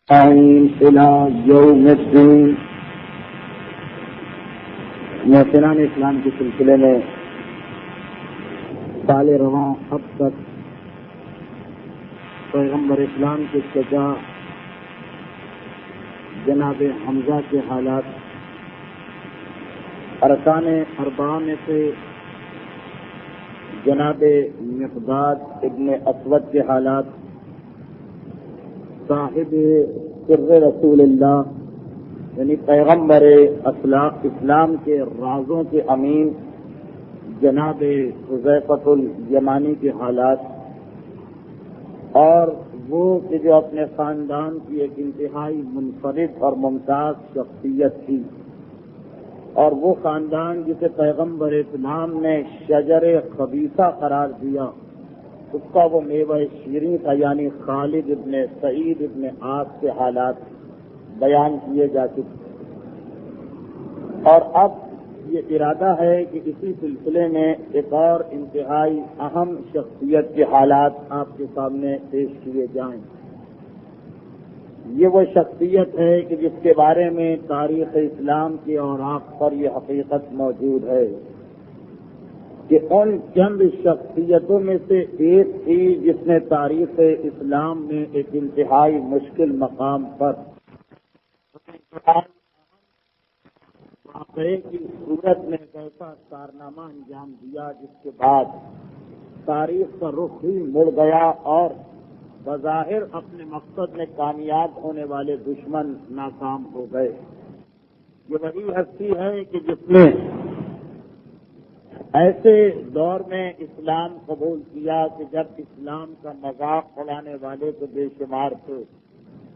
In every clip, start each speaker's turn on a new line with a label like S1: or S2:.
S1: إلى يوم الدين. محسنان اسلام کے سلسلے میں سال رواں اب تک پیغمبر اسلام کے چچا جناب حمزہ کے حالات، ارکان اربعہ میں سے جناب مقداد ابن اسود کے حالات، صاحب سر رسول اللہ یعنی پیغمبر اسلام کے رازوں کے امین جناب حذیفہ الیمانی کے حالات، اور وہ کہ جو اپنے خاندان کی ایک انتہائی منفرد اور ممتاز شخصیت تھی، اور وہ خاندان جسے پیغمبر اسلام نے شجر خبیثہ قرار دیا، اس کا وہ میوہ شیریں تھا، یعنی خالد ابن سعید ابن عاص کے حالات بیان کیے جا چکے. اور اب یہ ارادہ ہے کہ اسی سلسلے میں ایک اور انتہائی اہم شخصیت کے حالات آپ کے سامنے پیش کیے جائیں. یہ وہ شخصیت ہے کہ جس کے بارے میں تاریخ اسلام کے اوراق پر یہ حقیقت موجود ہے کہ ان چند شخصیتوں میں سے ایک تھی جس نے تاریخ اسلام میں ایک انتہائی مشکل مقام پر واقعے کی صورت میں ایک ایسا کارنامہ انجام دیا جس کے بعد تاریخ کا رخ ہی مڑ گیا اور بظاہر اپنے مقصد میں کامیاب ہونے والے دشمن ناکام ہو گئے. یہ وہی ہستی ہے کہ جس نے ایسے دور میں اسلام قبول کیا کہ جب اسلام کا مذاق اڑانے والے تو بے شمار تھے،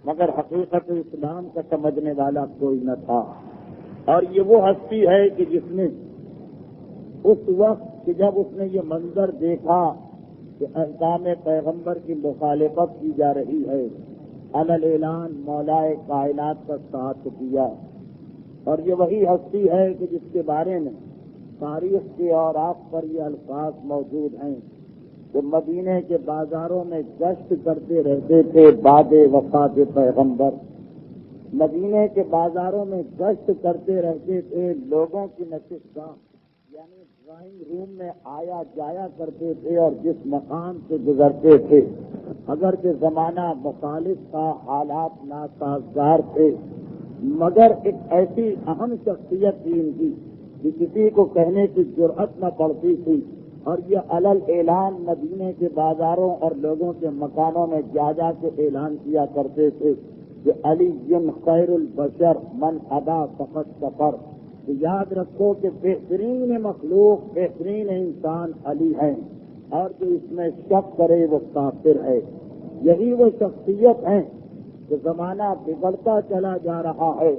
S1: مگر حقیقت اسلام کا سمجھنے والا کوئی نہ تھا. اور یہ وہ ہستی ہے کہ جس نے اس وقت کہ جب اس نے یہ منظر دیکھا کہ احکام پیغمبر کی مخالفت کی جا رہی ہے، علی اعلان مولائے کائنات کا ساتھ دیا. اور یہ وہی ہستی ہے کہ جس کے بارے میں تاریخ کے اوراق پر یہ الفاظ موجود ہیں کہ مدینے کے بازاروں میں گشت کرتے رہتے تھے بعد وفات پیغمبر. مدینے کے بازاروں میں گشت کرتے رہتے تھے، لوگوں کی نشستگاہ یعنی ڈرائنگ روم میں آیا جایا کرتے تھے، اور جس مقام سے گزرتے تھے اگرچہ زمانہ مخالف تھا، حالات ناسازگار تھے، مگر ایک ایسی اہم شخصیت تھی ان کی کہ کسی کو کہنے کی جرأت نہ پڑتی تھی. اور یہ علل اعلان مدینے کے بازاروں اور لوگوں کے مکانوں میں جا جا کے اعلان کیا کرتے تھے کہ علی خیر البشر من ابا فقط سفر. یاد رکھو کہ بہترین مخلوق، بہترین انسان علی ہیں، اور جو اس میں شک کرے وہ کافر ہے. یہی وہ شخصیت ہیں کہ زمانہ بگڑتا چلا جا رہا ہے،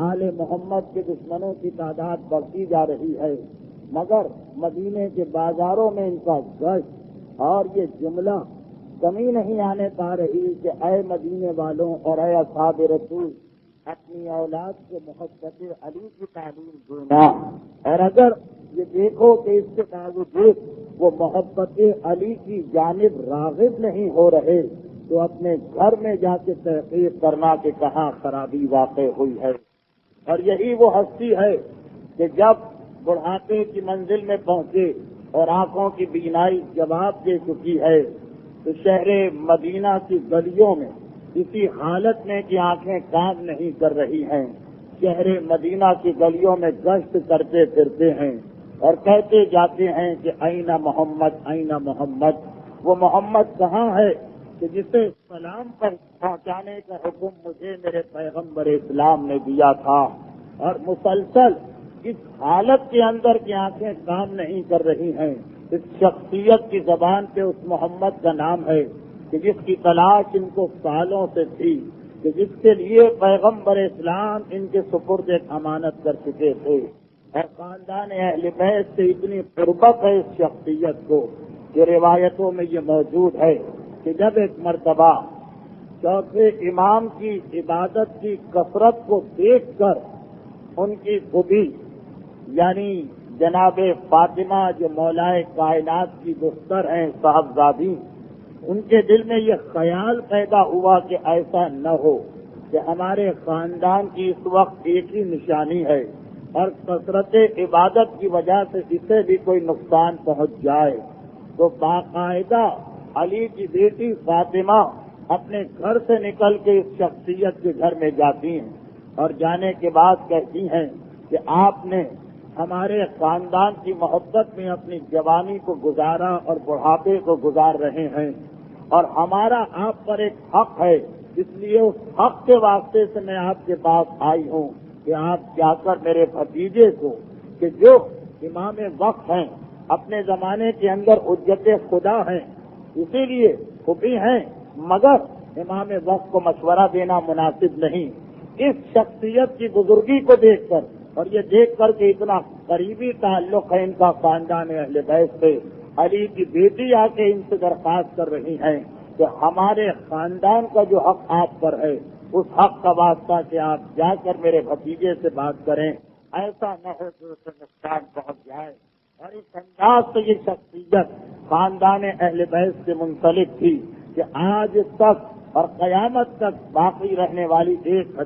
S1: آل محمد کے دشمنوں کی تعداد بڑھتی جا رہی ہے، مگر مدینے کے بازاروں میں ان کا گشت اور یہ جملہ کمی نہیں آنے پا رہی کہ اے مدینے والوں اور اے اصحاب رسول، اپنی اولاد کو محبت علی کی تعلیم دینا. اور اگر یہ دیکھو کہ اس کے باوجود وہ محبت علی کی جانب راغب نہیں ہو رہے تو اپنے گھر میں جا کے تحقیق کرنا کہ کہاں خرابی واقع ہوئی ہے. اور یہی وہ ہستی ہے کہ جب بڑھاپے کی منزل میں پہنچے اور آنکھوں کی بینائی جواب دے چکی ہے تو شہر مدینہ کی گلیوں میں اسی حالت میں کہ آنکھیں کام نہیں کر رہی ہیں، شہر مدینہ کی گلیوں میں گشت کرتے پھرتے ہیں اور کہتے جاتے ہیں کہ این محمد این محمد. وہ محمد کہاں ہے کہ جسے سلام پر پہنچانے کا حکم مجھے میرے پیغمبر اسلام نے دیا تھا. اور مسلسل اس حالت کے اندر کی آنکھیں کام نہیں کر رہی ہیں. اس شخصیت کی زبان پہ اس محمد کا نام ہے کہ جس کی تلاش ان کو سالوں سے تھی، کہ جس کے لیے پیغمبر اسلام ان کے سپرد ایک امانت کر چکے تھے. اور خاندان اہل بیت سے اتنی قربت ہے اس شخصیت کو کہ روایتوں میں یہ موجود ہے کہ جب ایک مرتبہ چوتھے امام کی عبادت کی کثرت کو دیکھ کر ان کی پھوپھی یعنی جناب فاطمہ جو مولائے کائنات کی دختر ہیں صاحبزادی، ان کے دل میں یہ خیال پیدا ہوا کہ ایسا نہ ہو کہ ہمارے خاندان کی اس وقت ایک ہی نشانی ہے اور کثرت عبادت کی وجہ سے اسے بھی کوئی نقصان پہنچ جائے، تو باقاعدہ علی کی بیٹی فاطمہ اپنے گھر سے نکل کے اس شخصیت کے گھر میں جاتی ہیں اور جانے کے بعد کہتی ہیں کہ آپ نے ہمارے خاندان کی محبت میں اپنی جوانی کو گزارا اور بڑھاپے کو گزار رہے ہیں، اور ہمارا آپ پر ایک حق ہے، اس لیے اس حق کے واسطے سے میں آپ کے پاس آئی ہوں کہ آپ جا کر میرے بھتیجے کو، کہ جو امام وقت ہیں، اپنے زمانے کے اندر حجت خدا ہیں، اسی لیے خوبی ہیں، مگر امام وقت کو مشورہ دینا مناسب نہیں۔ اس شخصیت کی بزرگی کو دیکھ کر اور یہ دیکھ کر کہ اتنا قریبی تعلق ہے ان کا خاندان اہل بیت سے، علی کی بیٹی آ کے ان سے درخواست کر رہی ہیں کہ ہمارے خاندان کا جو حق آپ پر ہے اس حق کا واسطہ کہ آپ جا کر میرے بھتیجے سے بات کریں، ایسا نہ ہو کہ اسے نقصان پہنچ جائے۔ اور اس انداز سے یہ شخصیت خاندان اہل بیت سے منسلک تھی کہ آج تک اور قیامت تک باقی رہنے والی ایک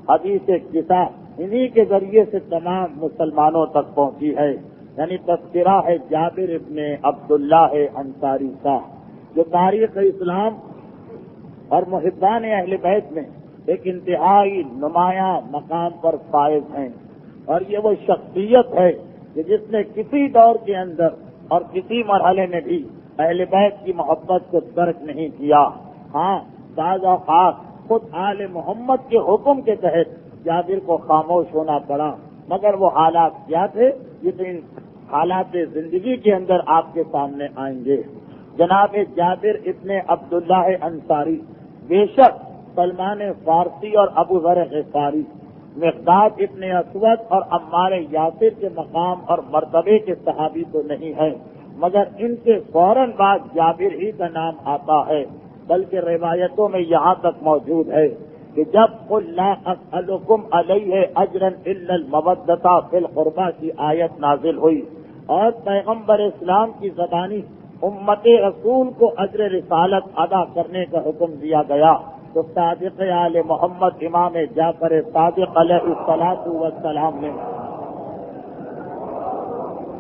S1: حدیث قصہ انہی کے ذریعے سے تمام مسلمانوں تک پہنچی ہے، یعنی تذکرہ ہے جابر ابن عبداللہ انصاری کا، جو تاریخ اسلام اور محبان اہل بیت میں ایک انتہائی نمایاں مقام پر فائز ہیں، اور یہ وہ شخصیت ہے کہ جس نے کسی دور کے اندر اور کسی مرحلے میں بھی اہل بیت کی محبت کو ترک نہیں کیا۔ ہاں، بعض اوقات خود آل محمد کے حکم کے تحت جابر کو خاموش ہونا پڑا، مگر وہ حالات کیا تھے جس ان حالات زندگی کے اندر آپ کے سامنے آئیں گے۔ جناب جابر ابن عبداللہ انصاری بے شک سلمان فارسی اور ابو ذر غفاری، مقداد ابن اسود اور عمار یاسر کے مقام اور مرتبے کے صحابی تو نہیں ہیں، مگر ان کے فوراً بعد جابر ہی کا نام آتا ہے، بلکہ روایتوں میں یہاں تک موجود ہے کہ جب قل لا اسألکم علیہ اجرا الا المودۃ فی القربى کی آیت نازل ہوئی اور پیغمبر اسلام کی زبانی امت رسول کو اجر رسالت ادا کرنے کا حکم دیا گیا، تو صادق آل محمد امام جعفر صادق علیہ الصلاۃ والسلام نے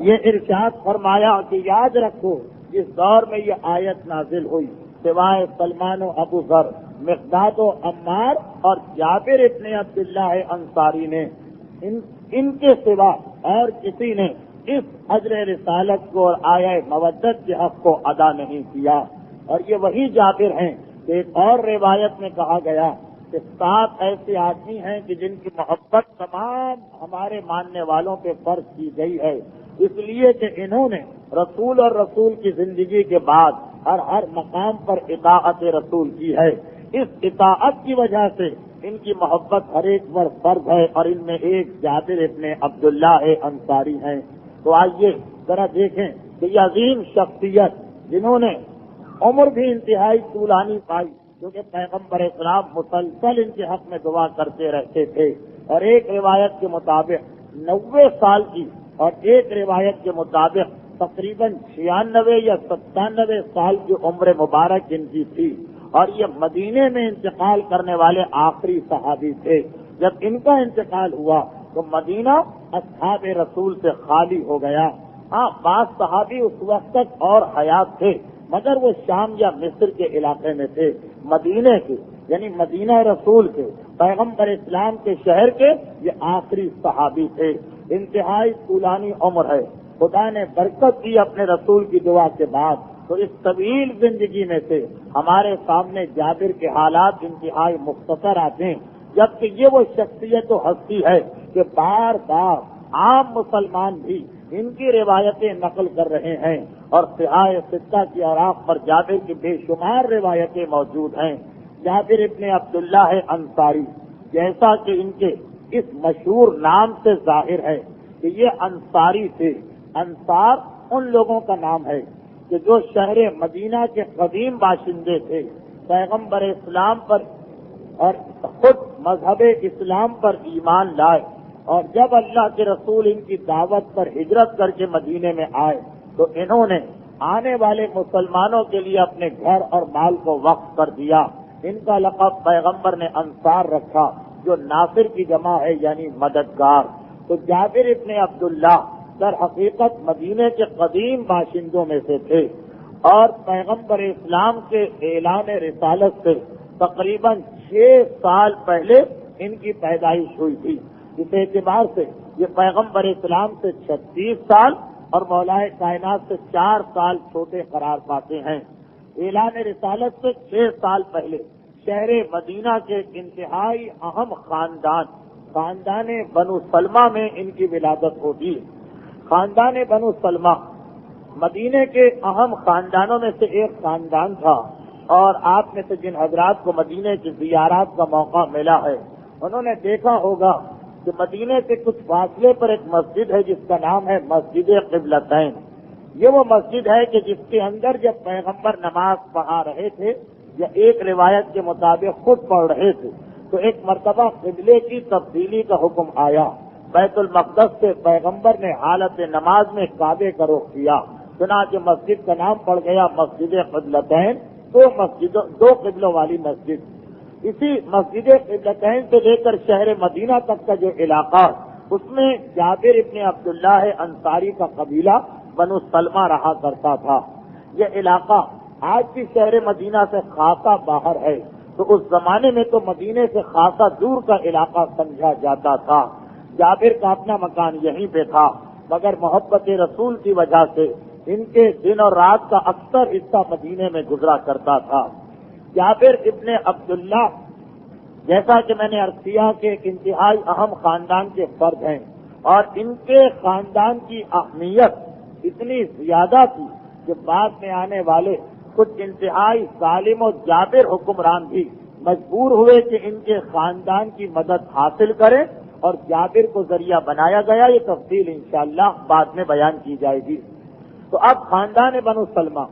S1: یہ ارشاد فرمایا کہ یاد رکھو جس دور میں یہ آیت نازل ہوئی سوائے سلمان و ابو ذر، مقداد و عمار اور جابر ابن عبداللہ انصاری نے ان کے سوا اور کسی نے اس اجر رسالت کو اور آیہ مودت کے حق کو ادا نہیں کیا۔ اور یہ وہی جابر ہیں کہ ایک اور روایت میں کہا گیا کہ 7 ایسے آدمی ہیں کہ جن کی محبت تمام ہمارے ماننے والوں پہ فرض کی گئی ہے، اس لیے کہ انہوں نے رسول اور رسول کی زندگی کے بعد ہر مقام پر اطاعت رسول کی ہے۔ اس اطاعت کی وجہ سے ان کی محبت ہر ایک پر فرض ہے، اور ان میں ایک جابر ابن عبداللہ انصاری ہیں۔ تو آئیے ذرا دیکھیں کہ یہ عظیم شخصیت جنہوں نے عمر بھی انتہائی طولانی پائی، کیونکہ پیغمبر اسلام مسلسل ان کے حق میں دعا کرتے رہتے تھے، اور ایک روایت کے مطابق 90 سال کی اور ایک روایت کے مطابق تقریباً 96 یا 97 سال کی عمر مبارک ان کی تھی، اور یہ مدینے میں انتقال کرنے والے آخری صحابی تھے۔ جب ان کا انتقال ہوا تو مدینہ اصحاب رسول سے خالی ہو گیا۔ ہاں، بعض صحابی اس وقت تک اور حیات تھے، مگر وہ شام یا مصر کے علاقے میں تھے۔ مدینے کے یعنی مدینہ رسول کے، پیغمبر اسلام کے شہر کے یہ آخری صحابی تھے۔ انتہائی طولانی عمر ہے، خدا نے برکت دی اپنے رسول کی دعا کے بعد، تو اس طویل زندگی میں سے ہمارے سامنے جابر کے حالات انتہائی مختصر آتے ہیں، جبکہ یہ وہ شخصیت و ہستی ہے کہ بار بار عام مسلمان بھی ان کی روایتیں نقل کر رہے ہیں، اور صحاح ستہ کی اوراق پر جابر کی بے شمار روایتیں موجود ہیں۔ جابر ابن عبداللہ انصاری، جیسا کہ ان کے اس مشہور نام سے ظاہر ہے کہ یہ انصاری تھے۔ انصار ان لوگوں کا نام ہے کہ جو شہر مدینہ کے قدیم باشندے تھے، پیغمبر اسلام پر اور خود مذہب اسلام پر ایمان لائے، اور جب اللہ کے رسول ان کی دعوت پر ہجرت کر کے مدینے میں آئے تو انہوں نے آنے والے مسلمانوں کے لیے اپنے گھر اور مال کو وقف کر دیا. ان کا لقب پیغمبر نے انصار رکھا جو ناصر کی جمع ہے یعنی مددگار. تو جابر ابن عبداللہ در حقیقت مدینے کے قدیم باشندوں میں سے تھے اور پیغمبر اسلام کے اعلان رسالت سے تقریباً 6 سال پہلے ان کی پیدائش ہوئی تھی. اس اعتبار سے یہ پیغمبر اسلام سے 36 سال اور مولا کائنات سے 4 سال چھوٹے قرار پاتے ہیں. اعلان رسالت سے 6 سال پہلے شہر مدینہ کے انتہائی اہم خاندان بنو سلمہ میں ان کی ولادت ہوتی ہے. خاندان بنو سلمہ مدینے کے اہم خاندانوں میں سے ایک خاندان تھا اور آپ میں سے جن حضرات کو مدینے کی زیارات کا موقع ملا ہے انہوں نے دیکھا ہوگا کہ مدینے سے کچھ فاصلے پر ایک مسجد ہے جس کا نام ہے مسجد قبلتین. یہ وہ مسجد ہے کہ جس کے اندر جب پیغمبر نماز پڑھا رہے تھے یا ایک روایت کے مطابق خود پڑھ رہے تھے تو ایک مرتبہ قبلے کی تبدیلی کا حکم آیا. بیت المقدس سے پیغمبر نے حالت نماز میں کعبے کا رخ کیا. چنانچہ مسجد کا نام پڑ گیا مسجد قبلتین، دو قبلوں والی مسجد. اسی مسجد قبلتین سے لے کر شہر مدینہ تک کا جو علاقہ اس میں جابر ابن عبداللہ انصاری کا قبیلہ بنو سلمہ رہا کرتا تھا. یہ علاقہ آج بھی شہر مدینہ سے خاصا باہر ہے تو اس زمانے میں تو مدینے سے خاصا دور کا علاقہ سمجھا جاتا تھا. جابر کا اپنا مکان یہیں پہ تھا مگر محبت رسول کی وجہ سے ان کے دن اور رات کا اکثر حصہ مدینے میں گزرا کرتا تھا. جابر ابن عبداللہ جیسا کہ میں نے عرض کیا کہ ایک انتہائی اہم خاندان کے فرد ہیں اور ان کے خاندان کی اہمیت اتنی زیادہ تھی کہ بعد میں آنے والے کچھ انتہائی ظالم و جابر حکمران بھی مجبور ہوئے کہ ان کے خاندان کی مدد حاصل کریں اور جابر کو ذریعہ بنایا گیا. یہ تفصیل انشاءاللہ بعد میں بیان کی جائے گی. تو اب خاندان بنو سلمہ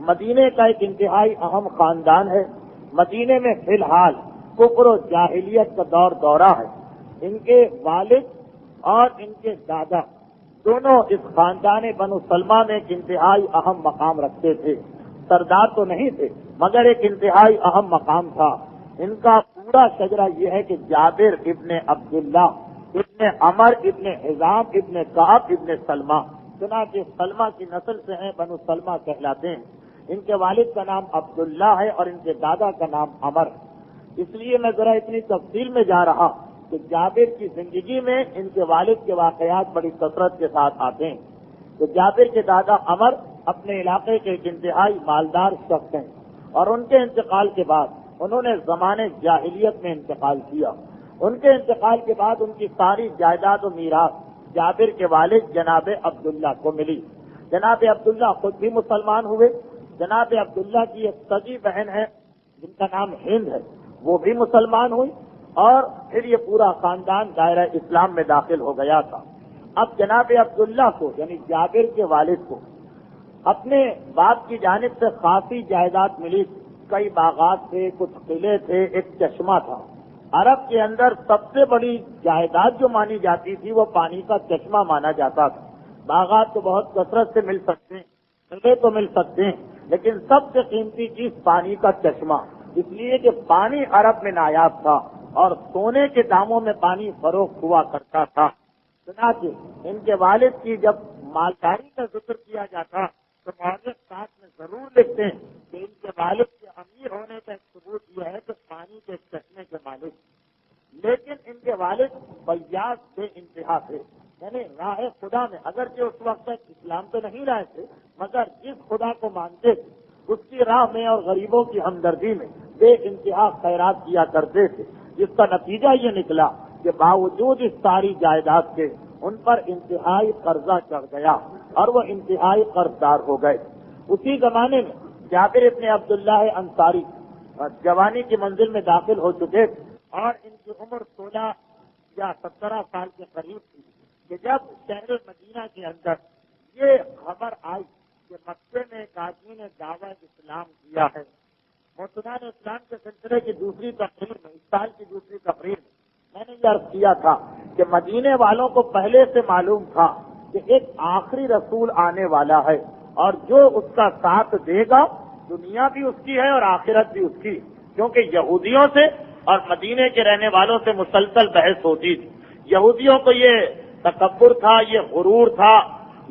S1: مدینے کا ایک انتہائی اہم خاندان ہے. مدینے میں فی الحال کفر و جاہلیت کا دورہ ہے. ان کے والد اور ان کے دادا دونوں اس خاندان بنو سلمہ میں ایک انتہائی اہم مقام رکھتے تھے. سردار تو نہیں تھے مگر ایک انتہائی اہم مقام تھا. ان کا پورا شجرہ یہ ہے کہ جابر ابن عبداللہ ابن عمر ابن حزام ابن کعب ابن سلمہ، چنانچہ سلمہ کی نسل سے ہیں، بنو سلمہ کہلاتے ہیں. ان کے والد کا نام عبداللہ ہے اور ان کے دادا کا نام عمر. اس لیے میں ذرا اتنی تفصیل میں جا رہا کہ جابر کی زندگی میں ان کے والد کے واقعات بڑی کثرت کے ساتھ آتے ہیں. تو جابر کے دادا عمر اپنے علاقے کے ایک انتہائی مالدار شخص ہیں اور ان کے انتقال کے بعد انہوں نے زمانے جاہلیت میں انتقال کیا. ان کے انتقال کے بعد ان کی ساری جائیداد و میراث جابر کے والد جناب عبداللہ کو ملی. جناب عبداللہ خود بھی مسلمان ہوئے. جناب عبداللہ کی ایک سگی بہن ہے جن کا نام ہند ہے، وہ بھی مسلمان ہوئی اور پھر یہ پورا خاندان دائرہ اسلام میں داخل ہو گیا تھا. اب جناب عبداللہ کو یعنی جابر کے والد کو اپنے باپ کی جانب سے خاصی جائیداد ملی. کئی باغات تھے، کچھ قلعے تھے، ایک چشمہ تھا. عرب کے اندر سب سے بڑی جائیداد جو مانی جاتی تھی وہ پانی کا چشمہ مانا جاتا تھا. باغات تو بہت کثرت سے مل سکتے ہیں، قلعے تو مل سکتے ہیں، لیکن سب سے قیمتی چیز پانی کا چشمہ، اس لیے کہ پانی عرب میں نایاب تھا اور سونے کے داموں میں پانی فروخت ہوا کرتا تھا. چنانچہ ان کے والد کی جب مالداری کا ذکر کیا جاتا تو مؤرخ ساتھ میں ضرور لکھتے ہیں کہ ان کے والد کے امیر ہونے کا ایک ثبوت یہ ہے کہ پانی کے چشمے کے مالک. لیکن ان کے والد فیاض بے انتہا تھے، یعنی راہ خدا میں اگرچہ اس وقت تک اسلام تو نہیں لائے تھے مگر جس خدا کو مانتے تھے اس کی راہ میں اور غریبوں کی ہمدردی میں بے انتہا خیرات کیا کرتے تھے، جس کا نتیجہ یہ نکلا کہ باوجود اس ساری جائیداد کے ان پر انتہائی قرضہ چڑھ گیا اور وہ انتہائی قرضدار ہو گئے. اسی زمانے میں جابر ابن عبداللہ انصاری جوانی کی منزل میں داخل ہو چکے اور ان کی عمر 16 یا 17 سال کے قریب تھی کہ جب شہر مدینہ کے اندر یہ خبر آئی کہ مکے میں ایک آدمی نے دعویٰ اسلام کیا ہے. محسنان اسلام کے سلسلے کی دوسری تقریر میں، اس سال کی دوسری تقریر میں نے یہ عرض کیا تھا کہ مدینے والوں کو پہلے سے معلوم تھا کہ ایک آخری رسول آنے والا ہے اور جو اس کا ساتھ دے گا دنیا بھی اس کی ہے اور آخرت بھی اس کی، کیونکہ یہودیوں سے اور مدینے کے رہنے والوں سے مسلسل بحث ہوتی تھی۔ یہودیوں کو یہ تکبر تھا، یہ غرور تھا،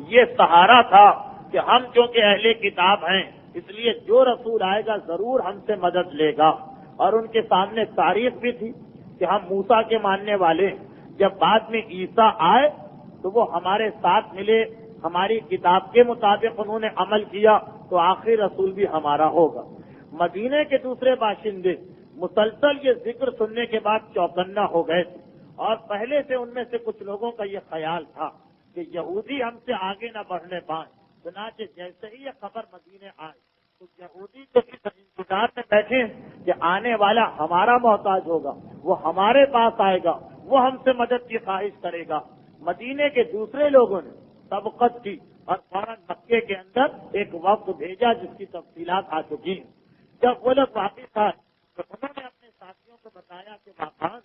S1: یہ سہارا تھا کہ ہم چونکہ اہل کتاب ہیں اس لیے جو رسول آئے گا ضرور ہم سے مدد لے گا، اور ان کے سامنے تاریخ بھی تھی کہ ہم موسیٰ کے ماننے والے ہیں، جب بعد میں عیسیٰ آئے تو وہ ہمارے ساتھ ملے، ہماری کتاب کے مطابق انہوں نے عمل کیا تو آخری رسول بھی ہمارا ہوگا۔ مدینے کے دوسرے باشندے مسلسل یہ ذکر سننے کے بعد چوکنا ہو گئے تھے، اور پہلے سے ان میں سے کچھ لوگوں کا یہ خیال تھا کہ یہودی ہم سے آگے نہ بڑھنے پائیں، چنانچہ جیسے ہی یہ خبر مدینے آئی تو یہودی تو اس انتظار میں بیٹھے کہ آنے والا ہمارا محتاج ہوگا، وہ ہمارے پاس آئے گا، وہ ہم سے مدد کی خواہش کرے گا۔ مدینے کے دوسرے لوگوں نے سبقت کی اور فوراً مکے کے اندر ایک وقت بھیجا جس کی تفصیلات آ چکی ہیں۔ جب وہ لوگ واپس آئے تو انہوں نے اپنے ساتھیوں کو بتایا کہ واقعات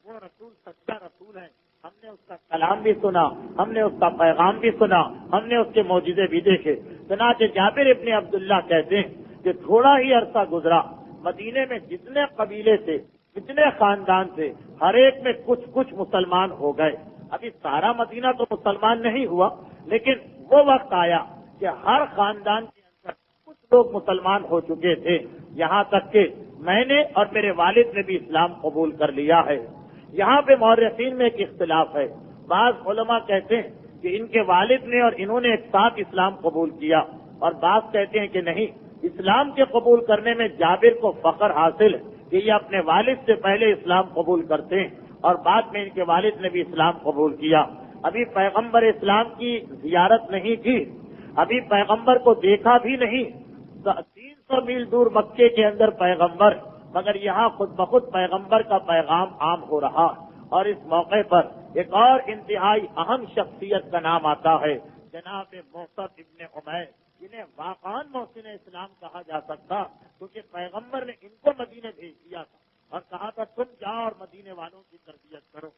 S1: وہ رسول سچا رسول ہے، ہم نے اس کا کلام بھی سنا، ہم نے اس کا پیغام بھی سنا، ہم نے اس کے معجزے بھی دیکھے۔ چنانچہ جابر ابن عبداللہ کہتے ہیں کہ تھوڑا ہی عرصہ گزرا، مدینے میں جتنے قبیلے تھے، جتنے خاندان تھے، ہر ایک میں کچھ کچھ مسلمان ہو گئے۔ ابھی سارا مدینہ تو مسلمان نہیں ہوا، لیکن وہ وقت آیا کہ ہر خاندان کے اندر کچھ لوگ مسلمان ہو چکے تھے، یہاں تک کہ میں نے اور میرے والد نے بھی اسلام قبول کر لیا ہے۔ یہاں پہ مورخین میں ایک اختلاف ہے، بعض علماء کہتے ہیں کہ ان کے والد نے اور انہوں نے ایک ساتھ اسلام قبول کیا، اور بعض کہتے ہیں کہ نہیں، اسلام کے قبول کرنے میں جابر کو فخر حاصل ہے کہ یہ اپنے والد سے پہلے اسلام قبول کرتے ہیں، اور بعد میں ان کے والد نے بھی اسلام قبول کیا۔ ابھی پیغمبر اسلام کی زیارت نہیں کی، ابھی پیغمبر کو دیکھا بھی نہیں، 300 میل دور مکے کے اندر پیغمبر، مگر یہاں خود بخود پیغمبر کا پیغام عام ہو رہا، اور اس موقع پر ایک اور انتہائی اہم شخصیت کا نام آتا ہے، جناب مصعب ابن عمیر، جنہیں واقعاً محسن اسلام کہا جا سکتا، کیونکہ پیغمبر نے ان کو مدینے بھیج دیا تھا اور کہا تھا تم جاؤ اور مدینے والوں کی تربیت کرو۔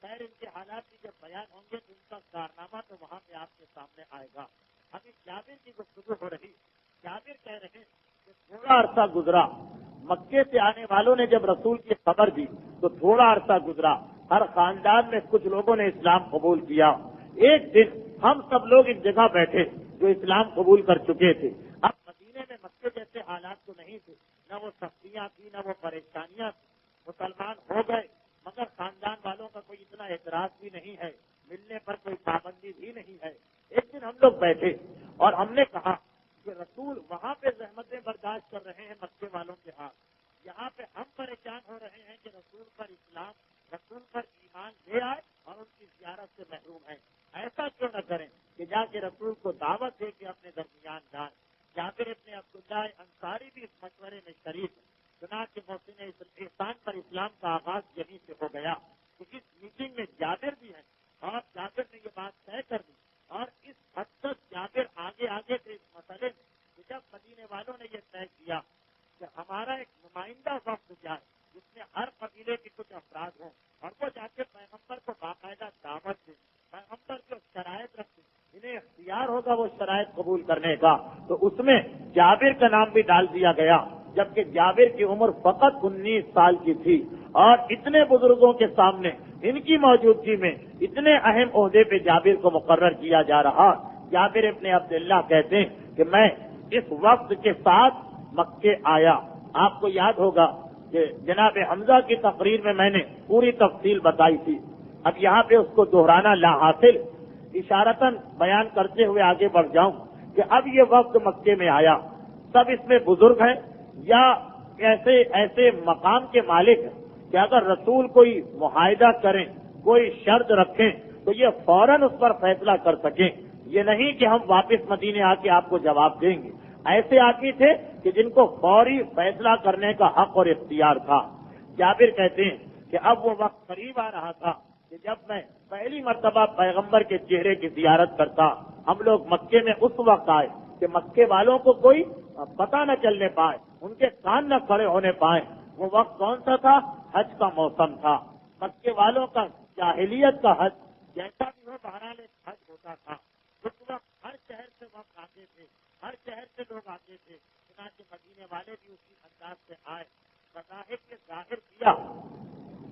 S1: خیر ان کے حالات کی جب بیان ہوں گے تو ان کا کارنامہ تو وہاں پہ آپ کے سامنے آئے گا۔ ابھی جابر کی گفتگو ہو رہی، جابر کہہ رہے ہیں کہ تھوڑا عرصہ گزرا، مکے سے آنے والوں نے جب رسول کی خبر دی تو تھوڑا عرصہ گزرا، ہر خاندان میں کچھ لوگوں نے اسلام قبول کیا۔ ایک دن ہم سب لوگ ایک جگہ بیٹھے جو اسلام قبول کر چکے تھے۔ اب مدینے میں مکے جیسے حالات تو نہیں تھے، نہ وہ سختیاں تھیں نہ وہ پریشانیاں تھیں، مسلمان ہو گئے، مگر خاندان والوں کا کوئی اتنا اعتراض بھی نہیں ہے، ملنے پر کوئی پابندی بھی نہیں ہے۔ ایک دن ہم لوگ بیٹھے اور ہم نے کہا کہ رسول وہاں پہ زحمتیں برداشت کر رہے ہیں مکے والوں کے ہاتھ، یہاں پہ ہم پریشان ہو رہے ہیں کہ رسول پر اسلام، رسول پر ایمان لے آئے اور ان کی زیارت سے محروم ہیں۔ ایسا کیوں نہ کریں کہ جا کے رسول کو دعوت دے کے اپنے درمیان جائیں۔ جابر ابن عبداللہ انصاری بھی اس مشورے میں شریک ہے۔ چنانچہ محسن احسان پر اسلام کا آغاز یہیں سے ہو گیا۔ تو اس میٹنگ میں جابر بھی ہیں اور جابر نے یہ بات طے کر دی، اور اس حد تک جابر آگے تھے اس مسئلے میں کہ جب مدینے والوں نے یہ طے کیا کہ ہمارا ایک نمائندہ وقت جائے جس میں ہر قبیلے کے کچھ افراد ہوں، اور وہ جا کے پیغمبر کو باقاعدہ دعوت دیں، پیغمبر جو شرائط رکھتے انہیں اختیار ہوگا وہ شرائط قبول کرنے کا، تو اس میں جابر کا نام بھی ڈال دیا گیا، جبکہ جابر کی عمر فقط 19 سال کی تھی، اور اتنے بزرگوں کے سامنے ان کی موجودگی میں اتنے اہم عہدے پہ جابر کو مقرر کیا جا رہا۔ جابر ابن عبداللہ کہتے ہیں کہ میں اس وقت کے ساتھ مکے آیا۔ آپ کو یاد ہوگا کہ جناب حمزہ کی تقریر میں نے پوری تفصیل بتائی تھی، اب یہاں پہ اس کو دہرانا لا حاصل، اشارتاً بیان کرتے ہوئے آگے بڑھ جاؤں کہ اب یہ وقت مکے میں آیا، سب اس میں بزرگ ہیں یا ایسے مقام کے مالک ہیں کہ اگر رسول کوئی معاہدہ کریں، کوئی شرط رکھیں تو یہ فوراً اس پر فیصلہ کر سکیں، یہ نہیں کہ ہم واپس مدینے آ کے آپ کو جواب دیں گے۔ ایسے آدمی تھے کہ جن کو فوری فیصلہ کرنے کا حق اور اختیار تھا۔ جابر کہتے ہیں کہ اب وہ وقت قریب آ رہا تھا کہ جب میں پہلی مرتبہ پیغمبر کے چہرے کی زیارت کرتا۔ ہم لوگ مکے میں اس وقت آئے کہ مکے والوں کو کوئی پتہ نہ چلنے پائے، ان کے کان نہ کھڑے ہونے پائے۔ وہ وقت کون سا تھا؟ حج کا موسم تھا۔ مکے والوں کا جاہلیت کا حج جیسا بھی ہو، بہرحال ایک حج ہوتا تھا۔ اس وقت ہر شہر سے وقت آتے تھے، ہر شہر سے لوگ آتے تھے، چنانچہ مدینے والے بھی اسی انداز سے آئے، بظاہر کے ظاہر کیا